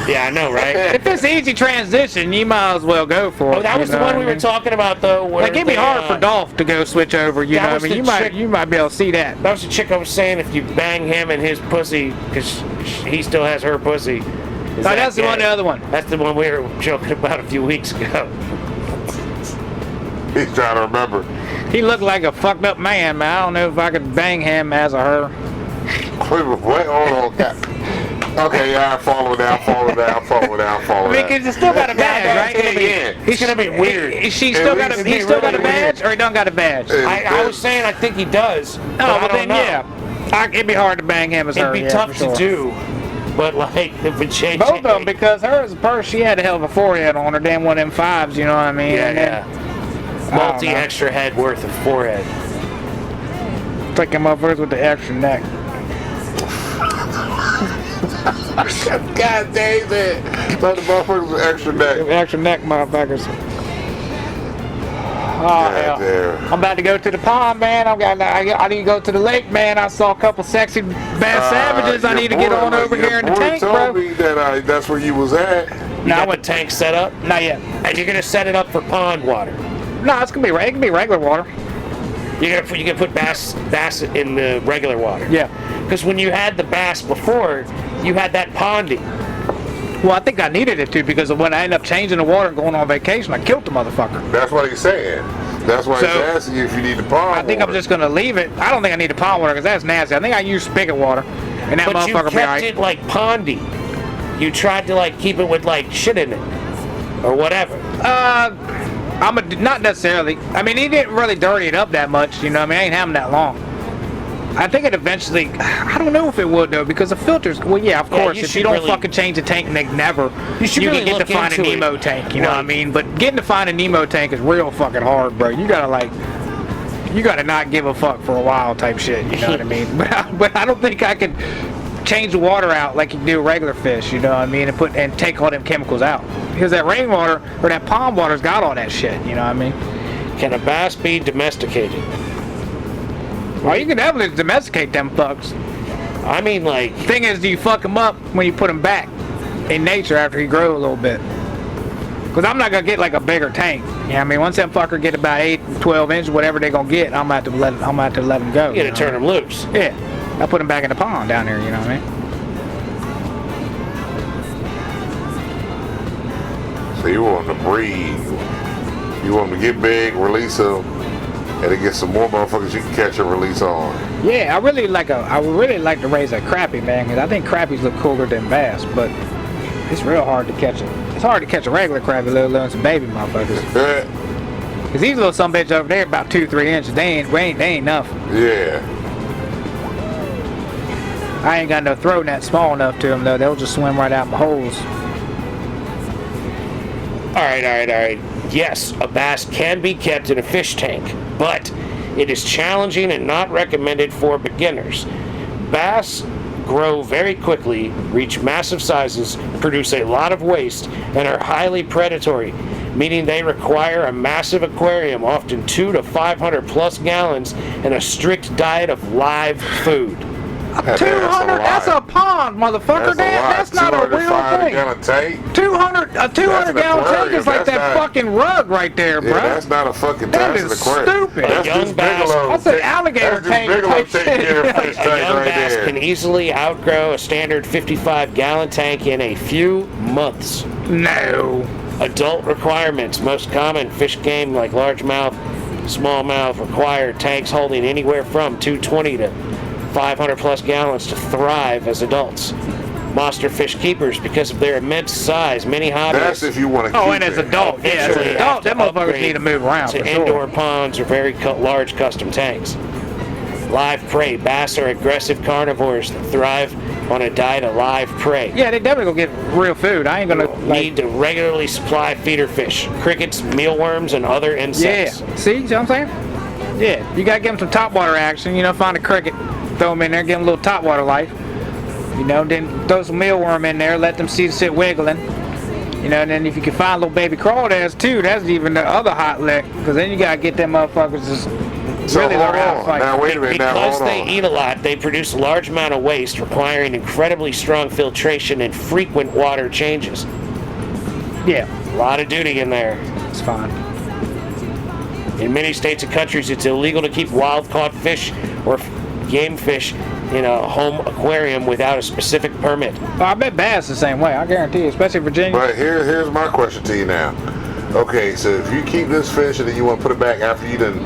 Yeah, I know, right? If it's easy transition, you might as well go for it. Oh, that was the one we were talking about, though. Where like, it'd be hard for Dolph to go switch over. You know, what I mean, you might be able to see that. That was the chick I was saying. If you bang him and his pussy, because he still has her pussy. That's the one. The other one. That's the one we were joking about a few weeks ago. He's trying to remember. He looked like a fucked up man, man. I don't know if I could bang him as a her. Wait, hold on. Okay, yeah, I follow that. Because he's still got a badge, right? Yeah. He's gonna be weird. He still got a badge, or he don't got a badge? I was saying I think he does. Oh, well then, yeah. It'd be hard to bang him as her. It'd be tough to do. But like, if it changed. Both of them, because her as a purse, she had a hell of a forehead on her. Damn one of them fives, you know what I mean? Yeah. Multi-extra head worth of forehead. Taking motherfuckers with the extra neck. God damn it! Let the motherfuckers with extra neck. Extra neck, motherfuckers. Oh, hell. I'm about to go to the pond, man. I need to go to the lake, man. I saw a couple sexy bad savages. I need to get on over here in the tank, bro. Told me that that's where you was at. You got the tank set up? Not yet. And you're gonna set it up for pond water? No, it can be regular water. You can put bass in the regular water. Yeah. Because when you had the bass before, you had that ponding. Well, I think I needed it too, because when I ended up changing the water and going on vacation, I killed the motherfucker. That's what he's saying. That's why he's asking you if you need the pond water. I think I'm just gonna leave it. I don't think I need the pond water because that's nasty. I think I use spigot water, and that motherfucker But you kept it like pondy. You tried to like keep it with like shit in it, or whatever. Not necessarily. I mean, he didn't really dirty it up that much. You know what I mean? I ain't having that long. I think it eventually, I don't know if it would though, because the filters, well yeah, of course, if you don't fucking change the tank and they never, you can get to find a Nemo tank, you know what I mean? But getting to find a Nemo tank is real fucking hard, bro. You gotta not give a fuck for a while type shit, you know what I mean? But I don't think I could change the water out like you do regular fish, you know what I mean? And take all them chemicals out. Because that rainwater, or that pond water's got all that shit, you know what I mean? Can a bass be domesticated? Well, you can definitely domesticate them fucks. I mean, like... Thing is, do you fuck them up when you put them back in nature after he grows a little bit? Because I'm not going to get like a bigger tank. You know what I mean? Once them fucker get about 8, 12 inches, whatever they're going to get, I'm going to have to let them go. You got to turn them loose. Yeah. I put them back in the pond down there, you know what I mean? So you want them to breed. You want them to get big, release them, and to get some more motherfuckers you can catch and release on. Yeah, I would really like to raise a crappie, man, because I think crappies look cooler than bass, but it's real hard to catch it. It's hard to catch a regular crappie, let alone some baby motherfuckers. Because these little sumbitches over there about 2-3 inches, they ain't enough. Yeah. I ain't got no throw net small enough to them though. They'll just swim right out my holes. All right. Yes, a bass can be kept in a fish tank, but it is challenging and not recommended for beginners. Bass grow very quickly, reach massive sizes, produce a lot of waste, and are highly predatory, meaning they require a massive aquarium, often 200 to 500 plus gallons, and a strict diet of live food. 200, that's a pond, motherfucker. That's not a real thing. 200 gallon tank is like that fucking rug right there, bro. Yeah, that's not a fucking tank. That is stupid. That's young just bass. Bigelow. That's an alligator tank. Bigelow taking care of fish A tank young right bass there. can easily outgrow a standard 55-gallon tank in a few months. No. Adult requirements. Most common fish game like largemouth, smallmouth require tanks holding anywhere from 220 to 500 plus gallons to thrive as adults. Monster fish keepers, because of their immense size, many hobbyists. That's if you want to keep Oh, and as adult, yeah, as eventually adult, have to them motherfuckers upgrade need to move around to for indoor sure. ponds or very large custom tanks. Live prey. Bass are aggressive carnivores that thrive on a diet of live prey. Yeah, they definitely gonna get real food. I ain't gonna Need to regularly supply feeder fish, crickets, mealworms, and other insects. Yeah. See what I'm saying? Yeah, you gotta give them some top water action. You know, find a cricket, throw them in there, give them a little top water life. You know, then throw some mealworm in there, let them sit wiggling. You know, and then if you can find little baby crawdads too, that's even the other hot lick. Because then you gotta get them motherfuckers just really learn how to fight. Now wait a minute. Because they eat a lot, they produce a large amount of waste, requiring incredibly strong filtration and frequent water changes. Yeah, A lot of duty in there. it's fine. In many states and countries, it's illegal to keep wild-caught fish or game fish in a home aquarium without a specific permit. Well, I bet bass the same way. I guarantee you, especially Virginia. But here's my question to you now. Okay, so if you keep this fish and then you want to put it back after you done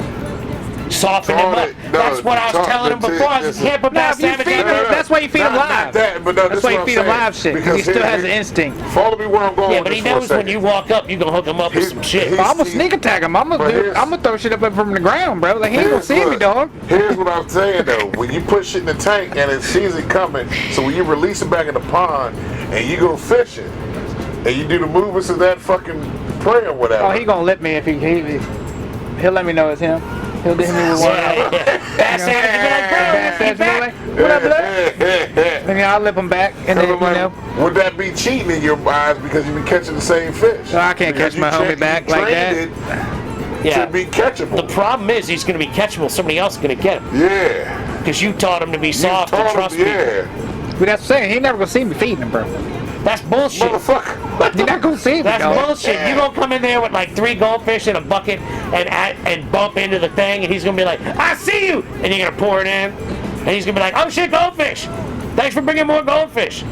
Soften him up. That's what I was telling him before. I was, can't put bass if you feed salmon. him, that's why you feed him live. That's why you feed him live shit. Because he still has an instinct. Follow me where I'm going. Yeah, but he knows when you walk up, you're gonna hook him up with some shit. I'm gonna sneak attack him. I'm gonna throw shit up from the ground, bro. Like he ain't gonna see me, dog. Here's what I'm saying though. When you put shit in the tank and it sees it coming, so when you release it back in the pond and you go fishing and you do the movements of that fucking prey or whatever. Oh, he gonna lip me if he'll let me know it's him. He'll hit me with one. Bass salmon, Bass, what up, blood? And then I'll lip him back, and then, you know. Would that be cheating in your eyes because you've been catching the same fish? No, I can't catch my homie back like that. Yeah. To be catchable. The problem is he's going to be catchable. Somebody else is going to get him. Yeah. Because you taught him to be soft and trust people. But that's what I'm saying. He never gonna see me feeding him, bro. That's bullshit. Motherfucker. You're not gonna see me, That's dog. bullshit. Yeah. You gonna come in there with like 3 goldfish in a bucket and bump into the thing, and he's gonna be like, "I see you," and you're gonna pour it in, and he's gonna be like, "Oh shit, goldfish! Thanks for bringing more goldfish."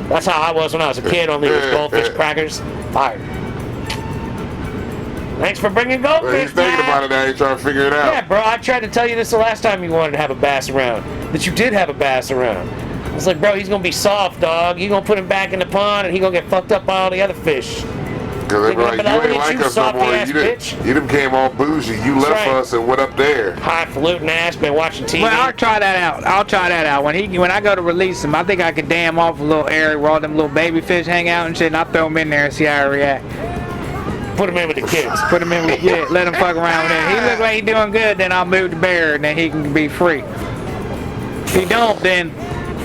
That's how I was when I was a kid on these goldfish crackers. Fire. Thanks for bringing goldfish. He's thinking about it now. He's trying to figure it out. Yeah, bro. I tried to tell you this the last time you wanted to have a bass around. That you did have a bass around. It's like, bro, he's gonna be soft, dog. You gonna put him back in the pond, and he gonna get fucked up by all the other fish. Because they be like, But you I'll ain't get like you, us no softy more. ass bitch. You done came all bougie. You That's left right. us and went up there. Highfalutin ass, been watching TV. Well, I'll try that out. When I go to release him, I think I could dam off a little area where all them little baby fish hang out and shit, and I'll throw him in there and see how he react. Put him in with the kids. Put him in with, yeah, let him fuck around with it. He look like he doing good, then I'll move the bear, and then he can be free. If he don't, then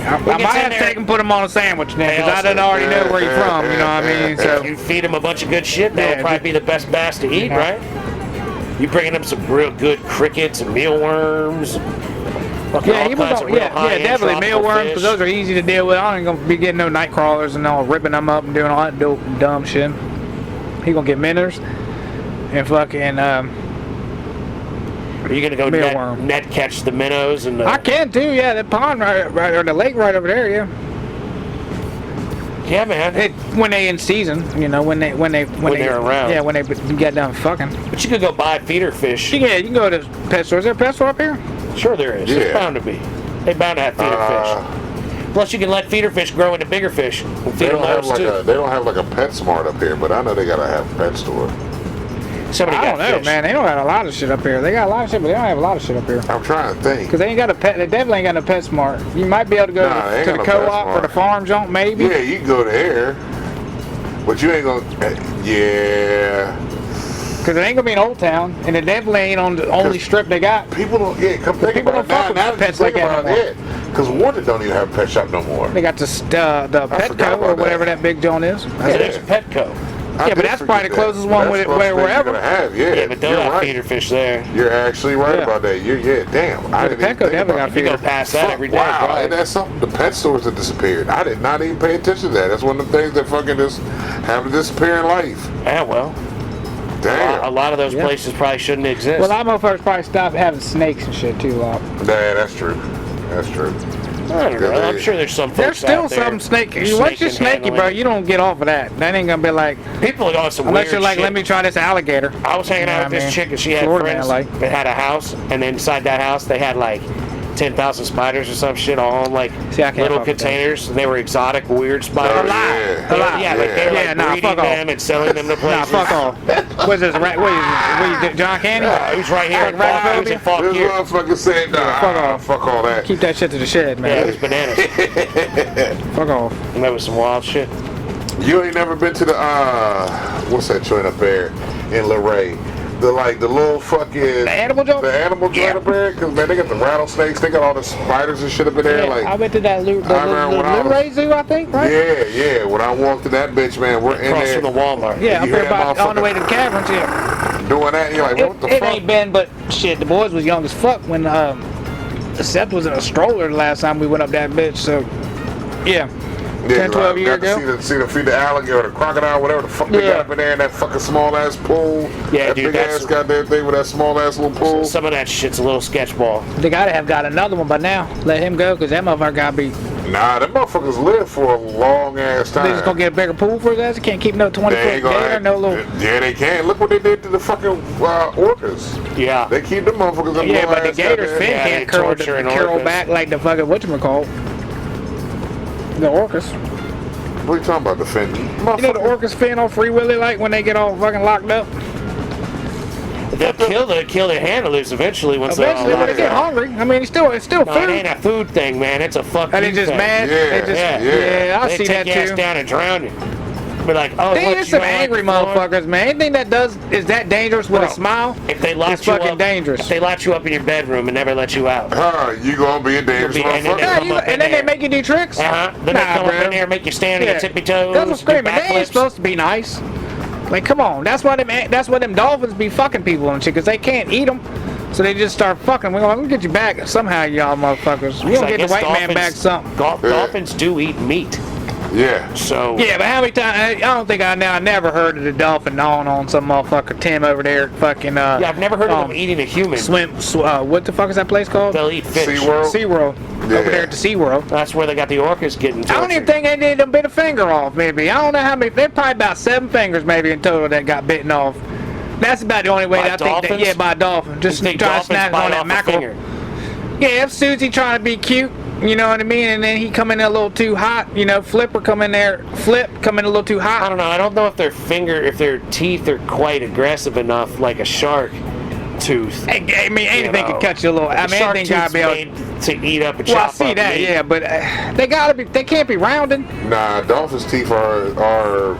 I might have to take him, put him on a sandwich then, because I done already know where he's from, you know what I mean? So You feed him a bunch of good shit, that'll Yeah, probably be the best bass to eat, right? You bringing him some real good crickets and mealworms. yeah, definitely mealworms, because those are easy to deal with. I ain't gonna be getting no night crawlers and all, ripping them up and doing all that dope dumb shit. He gonna get minnows and fucking Are you gonna go mealworm. net catch the minnows and I can too, yeah. The pond right or the lake right over there, yeah. yeah, man. When they in season, you know, when they're around. Yeah, when they get done fucking. But you could go buy feeder fish. Yeah, you can go to pet store. Is there a pet store up here? Sure, there is. Yeah. There's bound to be. They bound to have feeder fish. Plus, you can let feeder fish grow into bigger fish and feed them those too. They don't have like a PetSmart up here, but I know they gotta have a pet store. Somebody I got don't know, fish. man. They don't got a lot of shit up here. They got a lot of shit, but they don't have a lot of shit up here. I'm trying to think. Because they ain't got a pet. They definitely ain't got no PetSmart. You might be able to go Nah, they to ain't the got no co-op or PetSmart. the farm junk, maybe. Yeah, you can go there, but you ain't gonna. Yeah. Because it ain't gonna be in Old Town, and it definitely ain't on the only strip they got. People don't. Yeah, come think People about don't fuck it with now. Now pets that you think like that about no more. it, because Warden don't even have a pet shop no more. They got the forgot Petco or about whatever that. that big joint is. Yeah, there's a Petco. I Yeah, but did that's probably forget the that. closest one That's with it, the closest thing wherever. you're gonna have. Yeah, Yeah, but they'll you're have right. feeder fish there. You're actually right Yeah. about that. Yeah, damn. I the didn't even Petco think definitely about got it. You go feeder. past that every day, Wow, bro. and that's something. The pet stores have disappeared. I did not even pay attention to that. That's one of the things that fucking just have to disappear in life. Yeah, well, a Damn. lot of those Yeah. places probably shouldn't exist. Well, a lot of motherfuckers probably stopped having snakes and shit too. Yeah, that's true. That's true. I don't know. I'm sure there's some folks There's still out there some snake. who Once you're snake snaky, handling bro, it. you don't get off of that. That ain't gonna be like People are on some unless weird you're like, shit. let me try this alligator. I was hanging You know out what with I this mean? chick and she had Florida man, friends like. that had a house, and then inside that house they had like 10,000 spiders or some shit all in like See, I can't little fuck with that. containers, and they were exotic, weird spiders. Oh, yeah. They were- yeah, like they were Yeah, like nah, breeding fuck off. them and selling them to Nah, places. fuck off. What's this? What is John Candy? He was right here. Like rabbit He was in phobia? Falk This here. motherfucker said, nah, fuck off. fuck all that. Keep that shit to the shed, Yeah, man. it was bananas. Fuck off. And that was some wild shit. You ain't never been to the, what's that joint up there in Luray? The little fucking... The animal joint? The animal joint Yeah. up there? Because, man, they got the rattlesnakes, they got all the spiders and shit up in there. Yeah, like, I went to that I remember when I was- Luray Zoo, I think, right? yeah. When I walked to that bitch, man, we're in Across there from the Walmart. Yeah, up You there hear about that on the way to the caverns. Yeah. doing that. You're like, what the It fuck? ain't been, but shit, the boys was young as fuck when Seth was in a stroller the last time we went up that bitch. So, yeah. 10, 12 years got ago. to see the feed the alligator, the crocodile, whatever the fuck they Yeah. got up in there in that fucking small ass pool. Yeah, that dude, big that's- ass goddamn thing with that small ass little pool. Some of that shit's a little sketch ball. They gotta have got another one by now. Let him go, because that motherfucker gotta be. Nah, them motherfuckers live for a long ass time. They just gonna get a bigger pool for his ass. They can't keep no 20 They foot ain't gonna gator, have- no little. Yeah, they can. Look what they did to the fucking orcas. Yeah. They keep them motherfuckers in Yeah, but the ass gator's goddamn- fin Yeah, they can't curl, torture an curl orcas. back like the fucking whatchamacallit. The orcas. What are you talking about, the fin? You know the orcas fin on Free Willy like when they get all fucking locked up? They'll kill their handlers eventually once Eventually, they're all when they locked get up. hungry, I mean, it's still No, it food. ain't a food thing, man. It's a fuck And you they just thing. mad. Yeah, They just, yeah. I They see take that your ass too. down and drown you. Be like, oh, There what, is you some don't like angry the floor? motherfuckers, man. Anything that is that dangerous with Bro, a smile, If they lock it's you fucking up, dangerous. If they lock you up in your bedroom and never let you out. You gonna be a dangerous You'll be- and then motherfucker. Yeah, come up in and then they there. make you do tricks. Then they Nah, come up bro. in there and make you stand on Yeah. your tippy toes. That's what's do screaming. They ain't backflips. supposed to be nice. Like, come on. That's why them dolphins be fucking people and shit, because they can't eat them. So they just start fucking. We're gonna get you back somehow, y'all motherfuckers. We're So gonna I get the guess white man back something. Dolphins do eat meat. Yeah. So Yeah, but how many times? I don't think I never heard of the dolphin gnawing on some motherfucker Tim over there at fucking. yeah, I've never heard of them eating a human. What the fuck is that place called? They'll eat fish. SeaWorld? SeaWorld. Yeah. Over there at the SeaWorld. That's where they got the orcas getting tortured. I don't even think they did them bit a finger off, maybe. I don't know how many. They're probably about 7 fingers, maybe, in total that got bitten off. That's about the only way By that I think that, dolphins? yeah, by a dolphin. Just You think trying to dolphins snap bite on that off a mackerel. finger? Yeah, if Susie trying to be cute, you know what I mean, and then he come in a little too hot, you know, Flip come in a little too I hot. don't know. I don't know if if their teeth are quite aggressive enough, like a shark tooth. I mean, anything know. can cut you a little. I The mean, shark anything gotta tooth's be able. made to eat up and Well, I chop see up that, meat. yeah, but they can't be rounding. Nah, dolphins' teeth are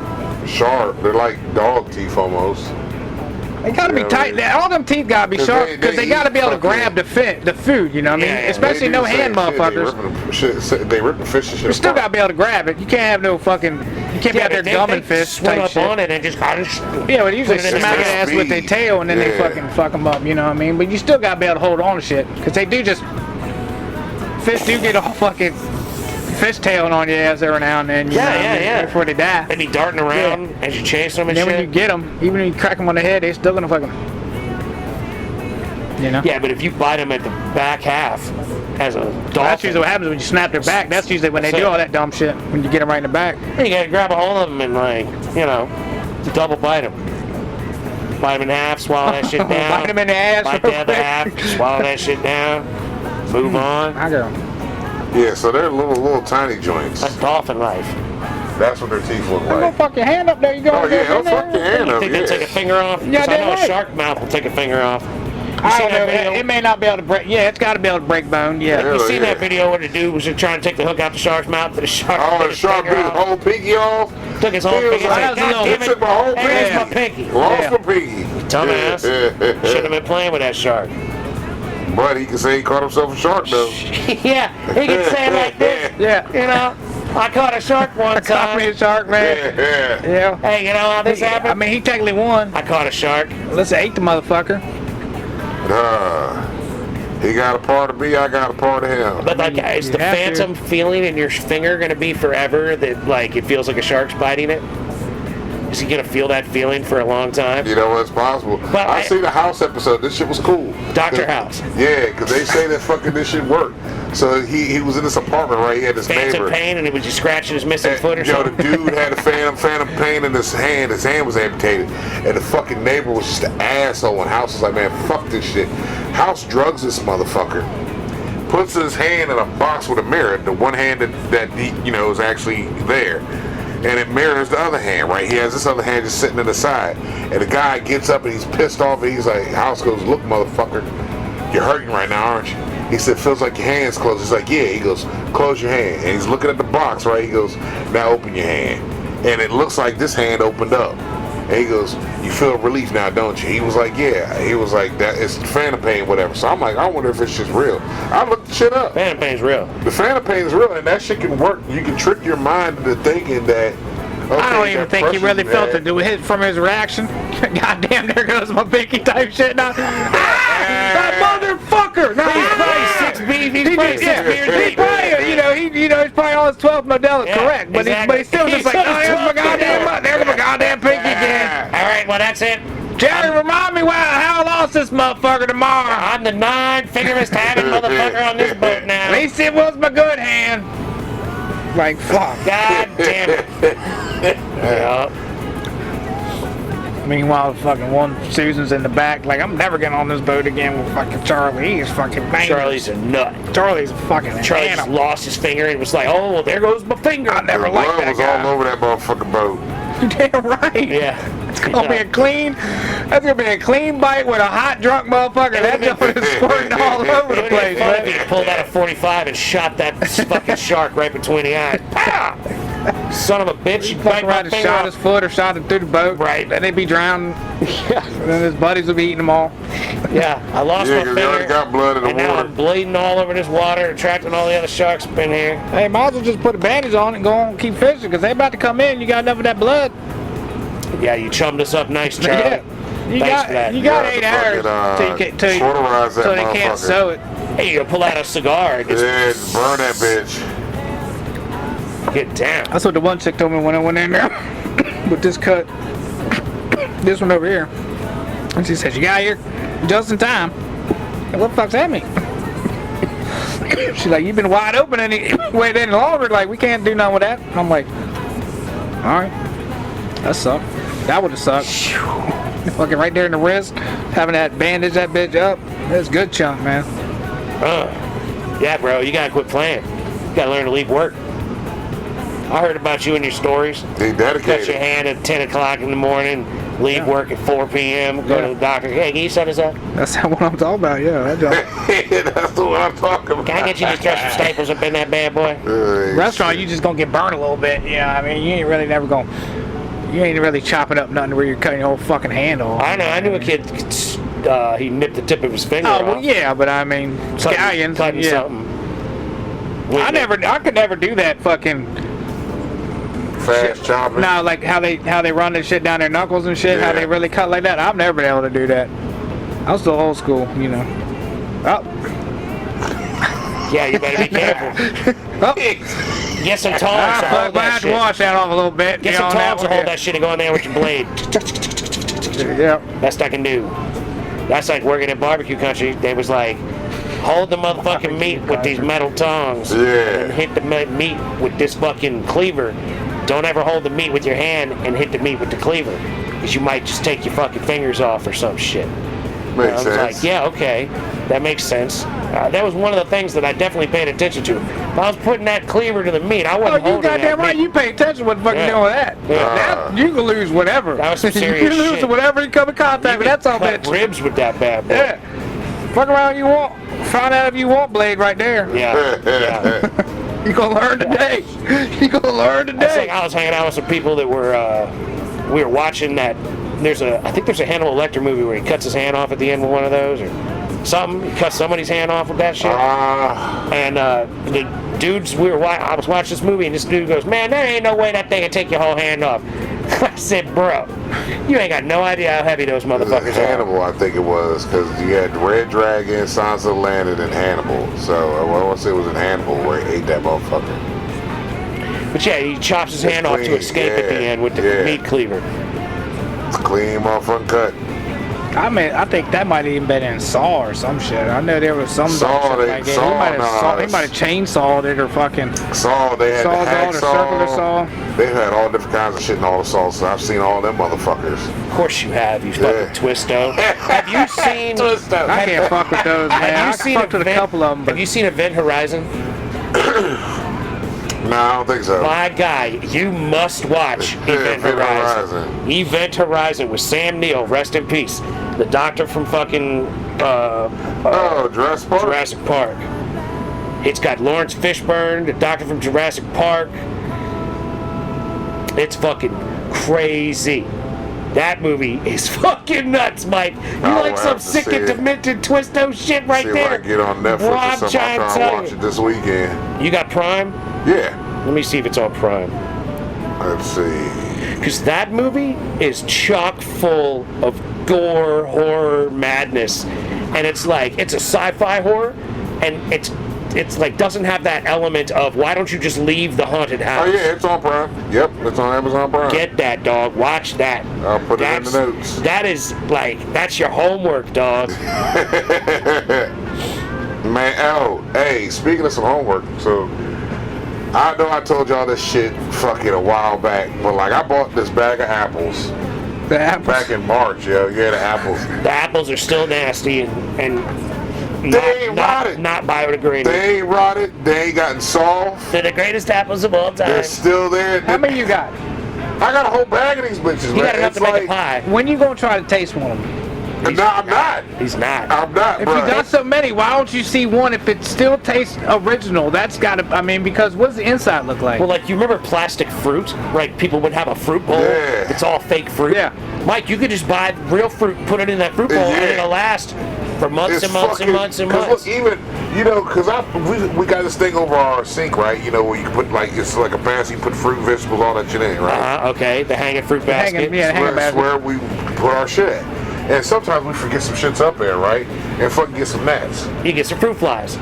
sharp. They're like dog teeth almost. They gotta be Yeah, tight. man. All them teeth gotta be 'Cause sharp they because they eat gotta be able to fucking- grab the food. You know what I mean? Yeah, Especially They do no the hand same shit. motherfuckers. They rip the fish and shit. You still apart. gotta be able to grab it. You can't have no fucking. You can't be Yeah, out there but gumming they fish swim type up shit. on it and just Yeah, but usually put it in smack their an ass with their speed. tail and then they Yeah. fucking fuck them up. You know what I mean? But you still gotta be able to hold on to shit because they do just. Fish do get all fucking fishtailing on your ass every now and then. You know what I mean? yeah. Before they die. They be darting around as you chase them and And then shit. when you get them, even when you crack them on the head, they still gonna fucking. You know? Yeah, but if you bite them at the back half as a dolphin, That's usually what happens when you snap their back. That's usually when they That's do it. all that dumb shit. When you get them right in the back. you gotta grab a hold of them and double bite them. Bite them in half, swallow that shit down. Bite 'em in the ass Bite real the other quick. half, swallow that shit down. Move on. I go. Yeah, so they're little tiny joints. That's dolphin life. That's what their teeth look Don't like. fuck your hand up there. You go Oh yeah, don't in there. fuck your hand You up. think they take a finger off? Yeah, 'Cause I know right. a shark mouth will take a finger off. You I seen don't know. that video? It may not be able to break. Yeah, it's got to be able to break bone. Yeah. Yeah. You seen that video where the dude was just trying to take the hook out the shark's mouth, but the shark Oh, took the his shark finger bit his off. whole pinky off. Took his whole He was pinky. He's like, like, God "God, damn he took my whole it! There's pinky. my pinky. Lost Yeah. my pinky. Dumbass. Shouldn't have been playing with that shark. But he can say he caught himself a shark though. Yeah, he can say it like this. Yeah. You know, I caught a shark one Caught me time. a shark, man. Yeah. Yeah. Hey, you know how this I happened? mean, he technically won. I caught a shark. Let's ate the motherfucker. He got a part of me, I got a part of him. But like, is You the have to. phantom feeling in your finger gonna be forever? That like it feels like a shark's biting it? Is he gonna feel that feeling for a long time? You know what's possible. But I seen the House episode. This shit was cool. Dr. House. Yeah, because they say that fucking this shit worked. So he was in this apartment right here, this Phantom neighbor. pain, and it was just scratching his missing foot or Yo, something. the dude had a phantom pain in his hand. His hand was amputated. And the fucking neighbor was just an asshole. And House was like, man, fuck this shit. House drugs this motherfucker. Puts his hand in a box with a mirror. The one hand that you know, is actually there. And it mirrors the other hand, right? He has this other hand just sitting to the side. And the guy gets up and he's pissed off. And he's like, House goes, look, motherfucker, you're hurting right now, aren't you? He said, feels like your hand's closed. He's like, yeah. He goes, close your hand. And he's looking at the box, right? He goes, now open your hand. And it looks like this hand opened up. And he goes, you feel relief now, don't you? He was like, yeah. He was like, that it's phantom pain, whatever. So I'm like, I wonder if it's just real. I looked the shit up. Phantom pain's real. The phantom pain is real, and that shit can work. You can trick your mind into thinking that. Okay, I don't even that think he pressure's really felt bad. it from his reaction. Goddamn, there goes my pinky type shit now. That motherfucker! No, He's probably 6 beers. He's probably 6 beers He's deep. probably, he's probably on his 12th Modelo, Yeah, correct? But exactly. he's still just like, He's oh, there's my 12th goddamn, there's my goddamn pinky again. All right, well that's it. Jerry, remind me how I lost this motherfucker tomorrow. I'm the 9-fingerless tapping motherfucker on this boat At now. least it was my good hand. Like, fuck. God damn it. Yeah. Meanwhile, fucking one Susan's in the back. Like, I'm never getting on this boat again with fucking Charlie. He's fucking banging. Charlie's a nut. Charlie's a fucking Charlie just animal. lost his finger and was like, oh, well, there goes my finger. I never The liked blood that was guy. all over that motherfucking boat. Damn right. Yeah. It's gonna be a clean. That's gonna be a clean bite with a hot drunk motherfucker. That joint is squirting all over the It would place, be fun if man. he pulled out a 45 and shot that fucking shark right between the eyes. Pow! Son of a bitch, you bite Fucking my around and finger shot off. his foot or shot him through the boat. Right. Then they'd be drowning. And then his buddies would be eating them all. Yeah, I lost Yeah, my 'cause they already finger. got blood in the And now water. I'm bleeding all over this water, attracting all the other sharks up in here. Hey, might as well just put a bandage on it and go on and keep fishing because they about to come in. You got enough of that blood. Yeah, you chummed us up nice, Charlie. Yeah. You Thanks for that. got, you got You 8 have to hours fucking, till cauterize that so they can't motherfucker. sew it. Hey, you pull out a cigar and just Yeah, just burn that bitch. get down. That's what the one chick told me when I went in there with this cut. This one over here. And she said, you got here just in time. And what the fuck's that mean? She's like, you've been wide open and wait any longer. Like, we can't do nothing with that. I'm like, all right. That sucked. That would have sucked. Fucking right there in the wrist. Having that bandage that bitch up. That's a good chunk, man. Yeah, bro, you gotta quit playing. You gotta learn to leave work. I heard about you in your stories. They Cut your dedicated. hand at 10 o'clock in the morning, leave work at 4 p.m., go to the doctor. Hey, can you set us up? That's what I'm talking about, yeah. That job. That's the one I'm talking about. Can I get you to throw some staples up in that bad boy? Restaurant, you just gonna get burned a little bit. Yeah, I mean, you ain't really never gonna. You ain't really chopping up nothing where you're cutting your whole fucking hand off. I know, I knew a kid, he nipped the tip of his finger Oh off. well, yeah, but I mean, scallions. Cutting Yeah. something. I could never do that fucking. Fast chopping. No, like how they run this shit down their knuckles and shit. How Yeah. they really cut like that. I've never been able to do that. I was still old school, you know. Oh, Yeah, you better be careful. oh. Get some tongs to I hold that have to shit. wash that off a little bit. Get you some know, on tongs to one, hold that shit and go in there with your blade. Yeah. Best I can do. That's like working in barbecue country. They was like, hold the motherfucking meat with these metal tongs. Yeah. And hit the meat with this fucking cleaver. Don't ever hold the meat with your hand and hit the meat with the cleaver. Because you might just take your fucking fingers off or some shit. Makes I was sense. like, yeah, okay. That makes sense. That was one of the things that I definitely paid attention to. If I was putting that cleaver to the meat, I Oh, wasn't you holding goddamn that right. meat. You pay attention to what the fuck you doing with that. That you can lose whatever. That was some you serious can lose shit. whatever you come in contact with. That's all, Cut bitch. ribs with that bad boy. Yeah. Fuck around you want. Find out if you want blade right there. Yeah. You gonna learn today. You gonna learn It's like today. I was hanging out with some people that were, we were watching that. I think there's a Hannibal Lecter movie where he cuts his hand off at the end with one of those, or something. He cuts somebody's hand off with that shit. And the dudes I was watching this movie, and this dude goes, "Man, there ain't no way that thing can take your whole hand off." I said, "Bro, you ain't got no idea how heavy those motherfuckers are." Hannibal, I think it was, because you had Red Dragon, Sons of the Land, and Hannibal. So I want to say it was in Hannibal where he ate that motherfucker. But yeah, he chops his hand off to clean, escape at the end with the meat cleaver. It's clean, motherfucking cut. I mean, I think that might have even been in Saw or some shit. I know there was some Saw, shit like that. He might have chainsawed it or fucking Saw, they had sawed the it or circular saw. They've had all different kinds of shit in all the saws, so I've seen all them motherfuckers. Of course you have, you fucking twisto. Have you seen? I can't fuck with those, man. Have you I seen fucked with a couple of them, but Have you seen Event Horizon? No, I don't think so. My guy, you must watch Event Horizon. Event Horizon with Sam Neill, rest in peace. The doctor from fucking Jurassic Park? Jurassic Park. It's got Lawrence Fishburne, the doctor from Jurassic Park. It's fucking crazy. That movie is fucking nuts, Mike. You like some sick and demented twisto shit right see there? If I can get on Netflix Well, or I'm something. trying I'm to trying to tell watch you. it this weekend. You got Prime? Yeah. Let me see if it's on Prime. Let's see. Because that movie is chock full of gore, horror, madness. And it's like, it's a sci-fi horror, and it's like doesn't have that element of why don't you just leave the haunted house? Oh yeah, it's on Prime. Yep, it's on Amazon Prime. Get that, dog. Watch that. I'll put it in the notes. That is like, that's your homework, dog. Man, hey, speaking of some homework, so I know I told y'all this shit fucking a while back, but like I bought this bag of apples. the apples. Back in March, yo. Yeah, the apples. The apples are still nasty and They ain't rotted. not biodegradable. They ain't rotted. They ain't gotten soft. They're the greatest apples of all time. They're still there. How many you got? I got a whole bag of these bitches, You man. got enough It's to make like, a pie. When you gonna try to taste one of them? No, I'm not. He's not. I'm not, If bro. you got so many, why don't you see one if it still tastes original? That's gotta, I mean, because what does the inside look like? Well, like, you remember plastic fruit? Right? People would have a fruit bowl. Yeah. It's all fake fruit. Yeah. Mike, you could just buy real fruit, put it in that fruit bowl, Yeah. and it'll last for months It's and months fucking, and months and 'cause months. Look, even, you know, because we got this thing over our sink, right? You know, where you can put, like, it's like a basket, you put fruit, vegetables, all that shit in, right? Okay, the hanging fruit basket. Hanging- yeah. hang a That's basket. where we put our shit at. And sometimes we forget some shits up there, right? And fucking get some gnats. You get some fruit flies.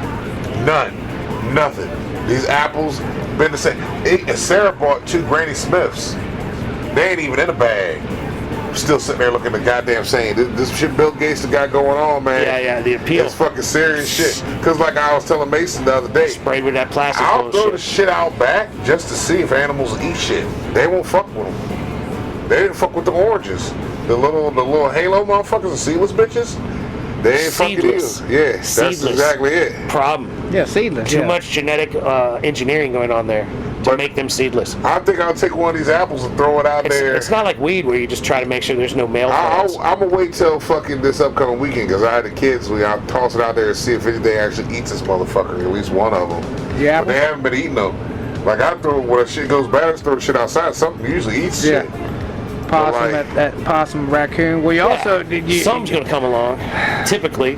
None. Nothing. These apples been the same. Sarah bought 2 Granny Smiths. They ain't even in a bag. Still sitting there looking at the goddamn saying, this shit Bill Gates got going on, man. Yeah, the appeal. It's fucking serious shit. Because like I was telling Mason the other day, Sprayed with that plastic I'll throw the bullshit. shit out back just to see if animals eat shit. They won't fuck with them. They didn't fuck with the oranges. The little halo motherfuckers, the seedless bitches. They ain't fucking Seedless. either. Yeah, that's Seedless. exactly it. Problem. Yeah, seedless. Too yeah. much genetic engineering going on there to But- make them seedless. I think I'll take one of these apples and throw it out there. It's not like weed where you just try to make sure there's no male plants. I'm gonna wait till fucking this upcoming weekend because I had the kids. I'll toss it out there and see if anything actually eats this motherfucker. At least one of them. Yeah. But they haven't been eating them. Like I throw when shit goes bad, I just throw the shit outside. Something usually eats Yeah. shit. Possum, like- that possum, raccoon. Well, you also did you? Something's gonna come along. Typically,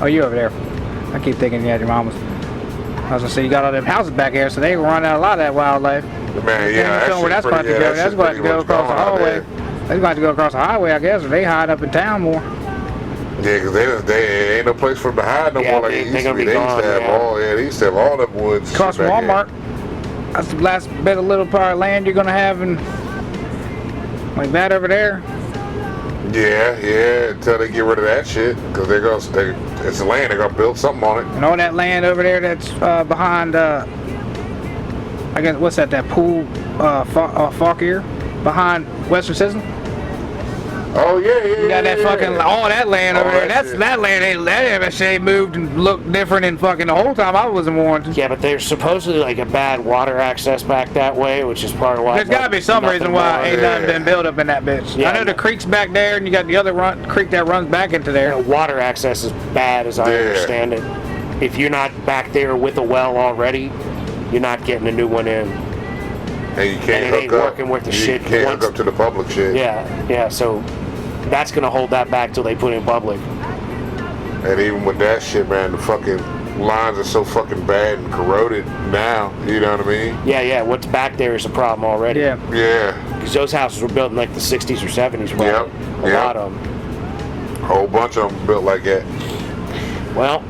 Oh, you over there? I keep thinking you had your mama's. I was gonna say you got all them houses back here, so they run out a lot of that wildlife. Man, yeah, Where that's going to go. That's going to go across the highway. That's going to go across the highway, I guess, or they hide up in town more. Yeah, because they ain't no place for them to hide no Yeah, more like they- it they used to gonna be. be They used gone, to have yeah. they used to have all them woods. and Across shit from back Walmart. That's the last bit of little part of land you're going to have, and like that over there. here. Yeah, until they get rid of that shit, because it's the land. They're gonna build something on it. And all that land over there that's behind, I guess, what's that pool, Falkier? Behind Western Citizen? Oh yeah, yeah. You got that fucking all that land over there. That shit. That land ain't that MSA moved and looked different in fucking the whole time I was in Warrenton. Yeah, but there's supposedly like a bad water access back that way, which is part of why. There's gotta be some reason why ain't nothing been built up in that bitch. Yeah, I know the creek's back there, and you got the other creek that runs back into there. Water access is bad, as I understand it. If you're not back there with a well already, you're not getting a new one in. And you can't hook up. Working with the shit. You can't hook up to the public shit. Yeah. So that's gonna hold that back till they put it in public. And even with that shit, man, the fucking lines are so fucking bad and corroded now. You know what I mean? Yeah. What's back there is a problem already. Yeah. Because those houses were built in like the 60s or 70s. Right? A lot of them. A whole bunch of them built like that. Well,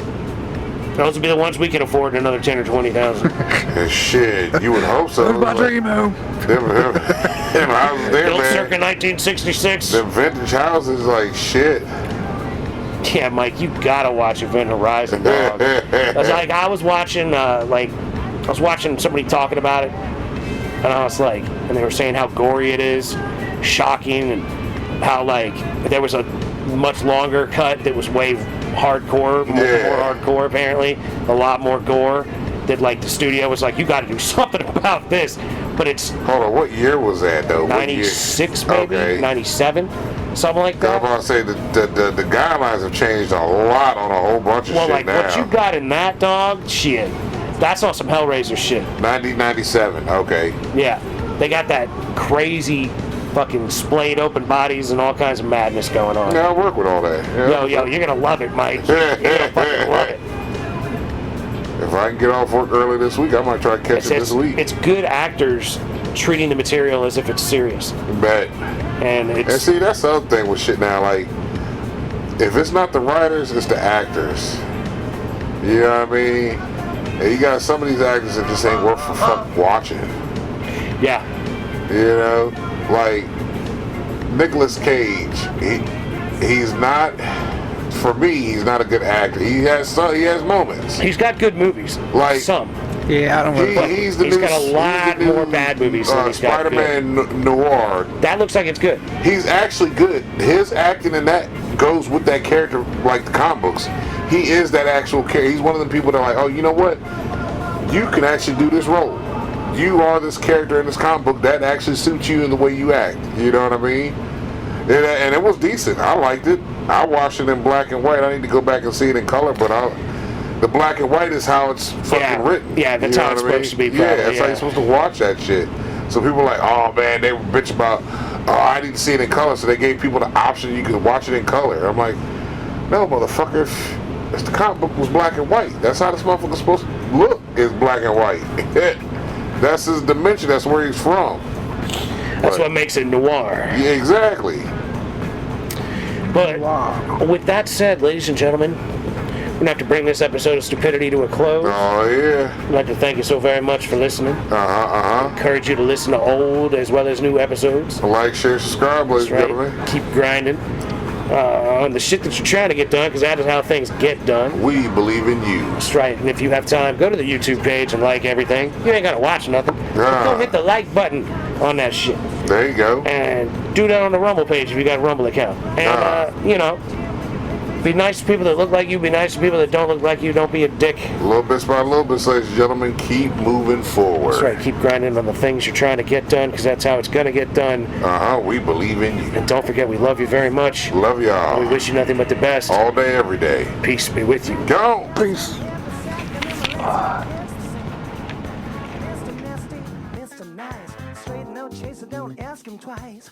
those would be the ones we can afford in another 10 or 20,000. And shit, you would hope so. That's my dream home. Them houses there, Built man. circa 1966. Them vintage houses, like shit. Yeah, Mike, you gotta watch Event Horizon, dog. I was watching somebody talking about it, and I was like, and they were saying how gory it is, shocking, and how like there was a much longer cut that was way hardcore, more hardcore apparently, a lot more gore. That like the studio was like, you got to do something about this, but it's. Hold on, what year was that though? 96 maybe, okay. 97, something like that. I'm about to say the guidelines have changed a lot on a whole bunch of shit like now. what you got in that, dog, shit, that's on some Hellraiser shit. 1997, okay. Yeah, they got that crazy fucking splayed open bodies and all kinds of madness going on. Yeah, I work with all that. Yeah. Yo, you're gonna love it, Mike. You're gonna fucking love it. If I can get off work early this week, I might try to catch it this week. It's good actors treating the material as if it's serious. Bet. And see, that's the other thing with shit now. Like, if it's not the writers, it's the actors. You know what I mean? And you got some of these actors that just ain't worth for fuck watching. Yeah. You know, like Nicolas Cage. He's not. For me, he's not a good actor. He has moments. He's got good movies. Like some. Yeah, I don't know. He's got a lot more bad movies than he's got Spider-Man Noir. That looks like it's good. He's actually good. His acting in that goes with that character, like the comic books. He is that actual character. He's one of the people that are like, oh, you know what? You can actually do this role. You are this character in this comic book that actually suits you in the way you act. You know what I mean? And it was decent. I liked it. I watched it in black and white. I need to go back and see it in color, but the black and white is how it's fucking written. Yeah, that's how it's supposed to be. That's how you're supposed to watch that shit. So people are like, oh man, they were bitch about, oh, I need to see it in color, so they gave people the option you could watch it in color. I'm like, no, motherfucker, if the comic book was black and white, that's how this motherfucker's supposed to look, is black and white. That's his dimension, that's where he's from. That's what makes it noir. Yeah, exactly. But with that said, ladies and gentlemen, we're going to have to bring this episode of Stupidity to a close. Oh, yeah. I'd like to thank you so very much for listening. I encourage you to listen to old as well as new episodes. Like, share, subscribe, ladies and gentlemen. Keep grinding on the shit that you're trying to get done, because that is how things get done. We believe in you. That's right. And if you have time, go to the YouTube page and like everything. You ain't got to watch nothing. Go hit the like button on that shit. There you go. And do that on the Rumble page if you got a Rumble account. And, be nice to people that look like you. Be nice to people that don't look like you. Don't be a dick. Little bits by little bits, ladies and gentlemen. Keep moving forward. That's right. Keep grinding on the things you're trying to get done, because that's how it's going to get done. We believe in you. And don't forget, we love you very much. Love y'all. We wish you nothing but the best. All day, every day. Peace be with you. Go. Peace. Mr. Nice, straight no chaser, don't ask him twice.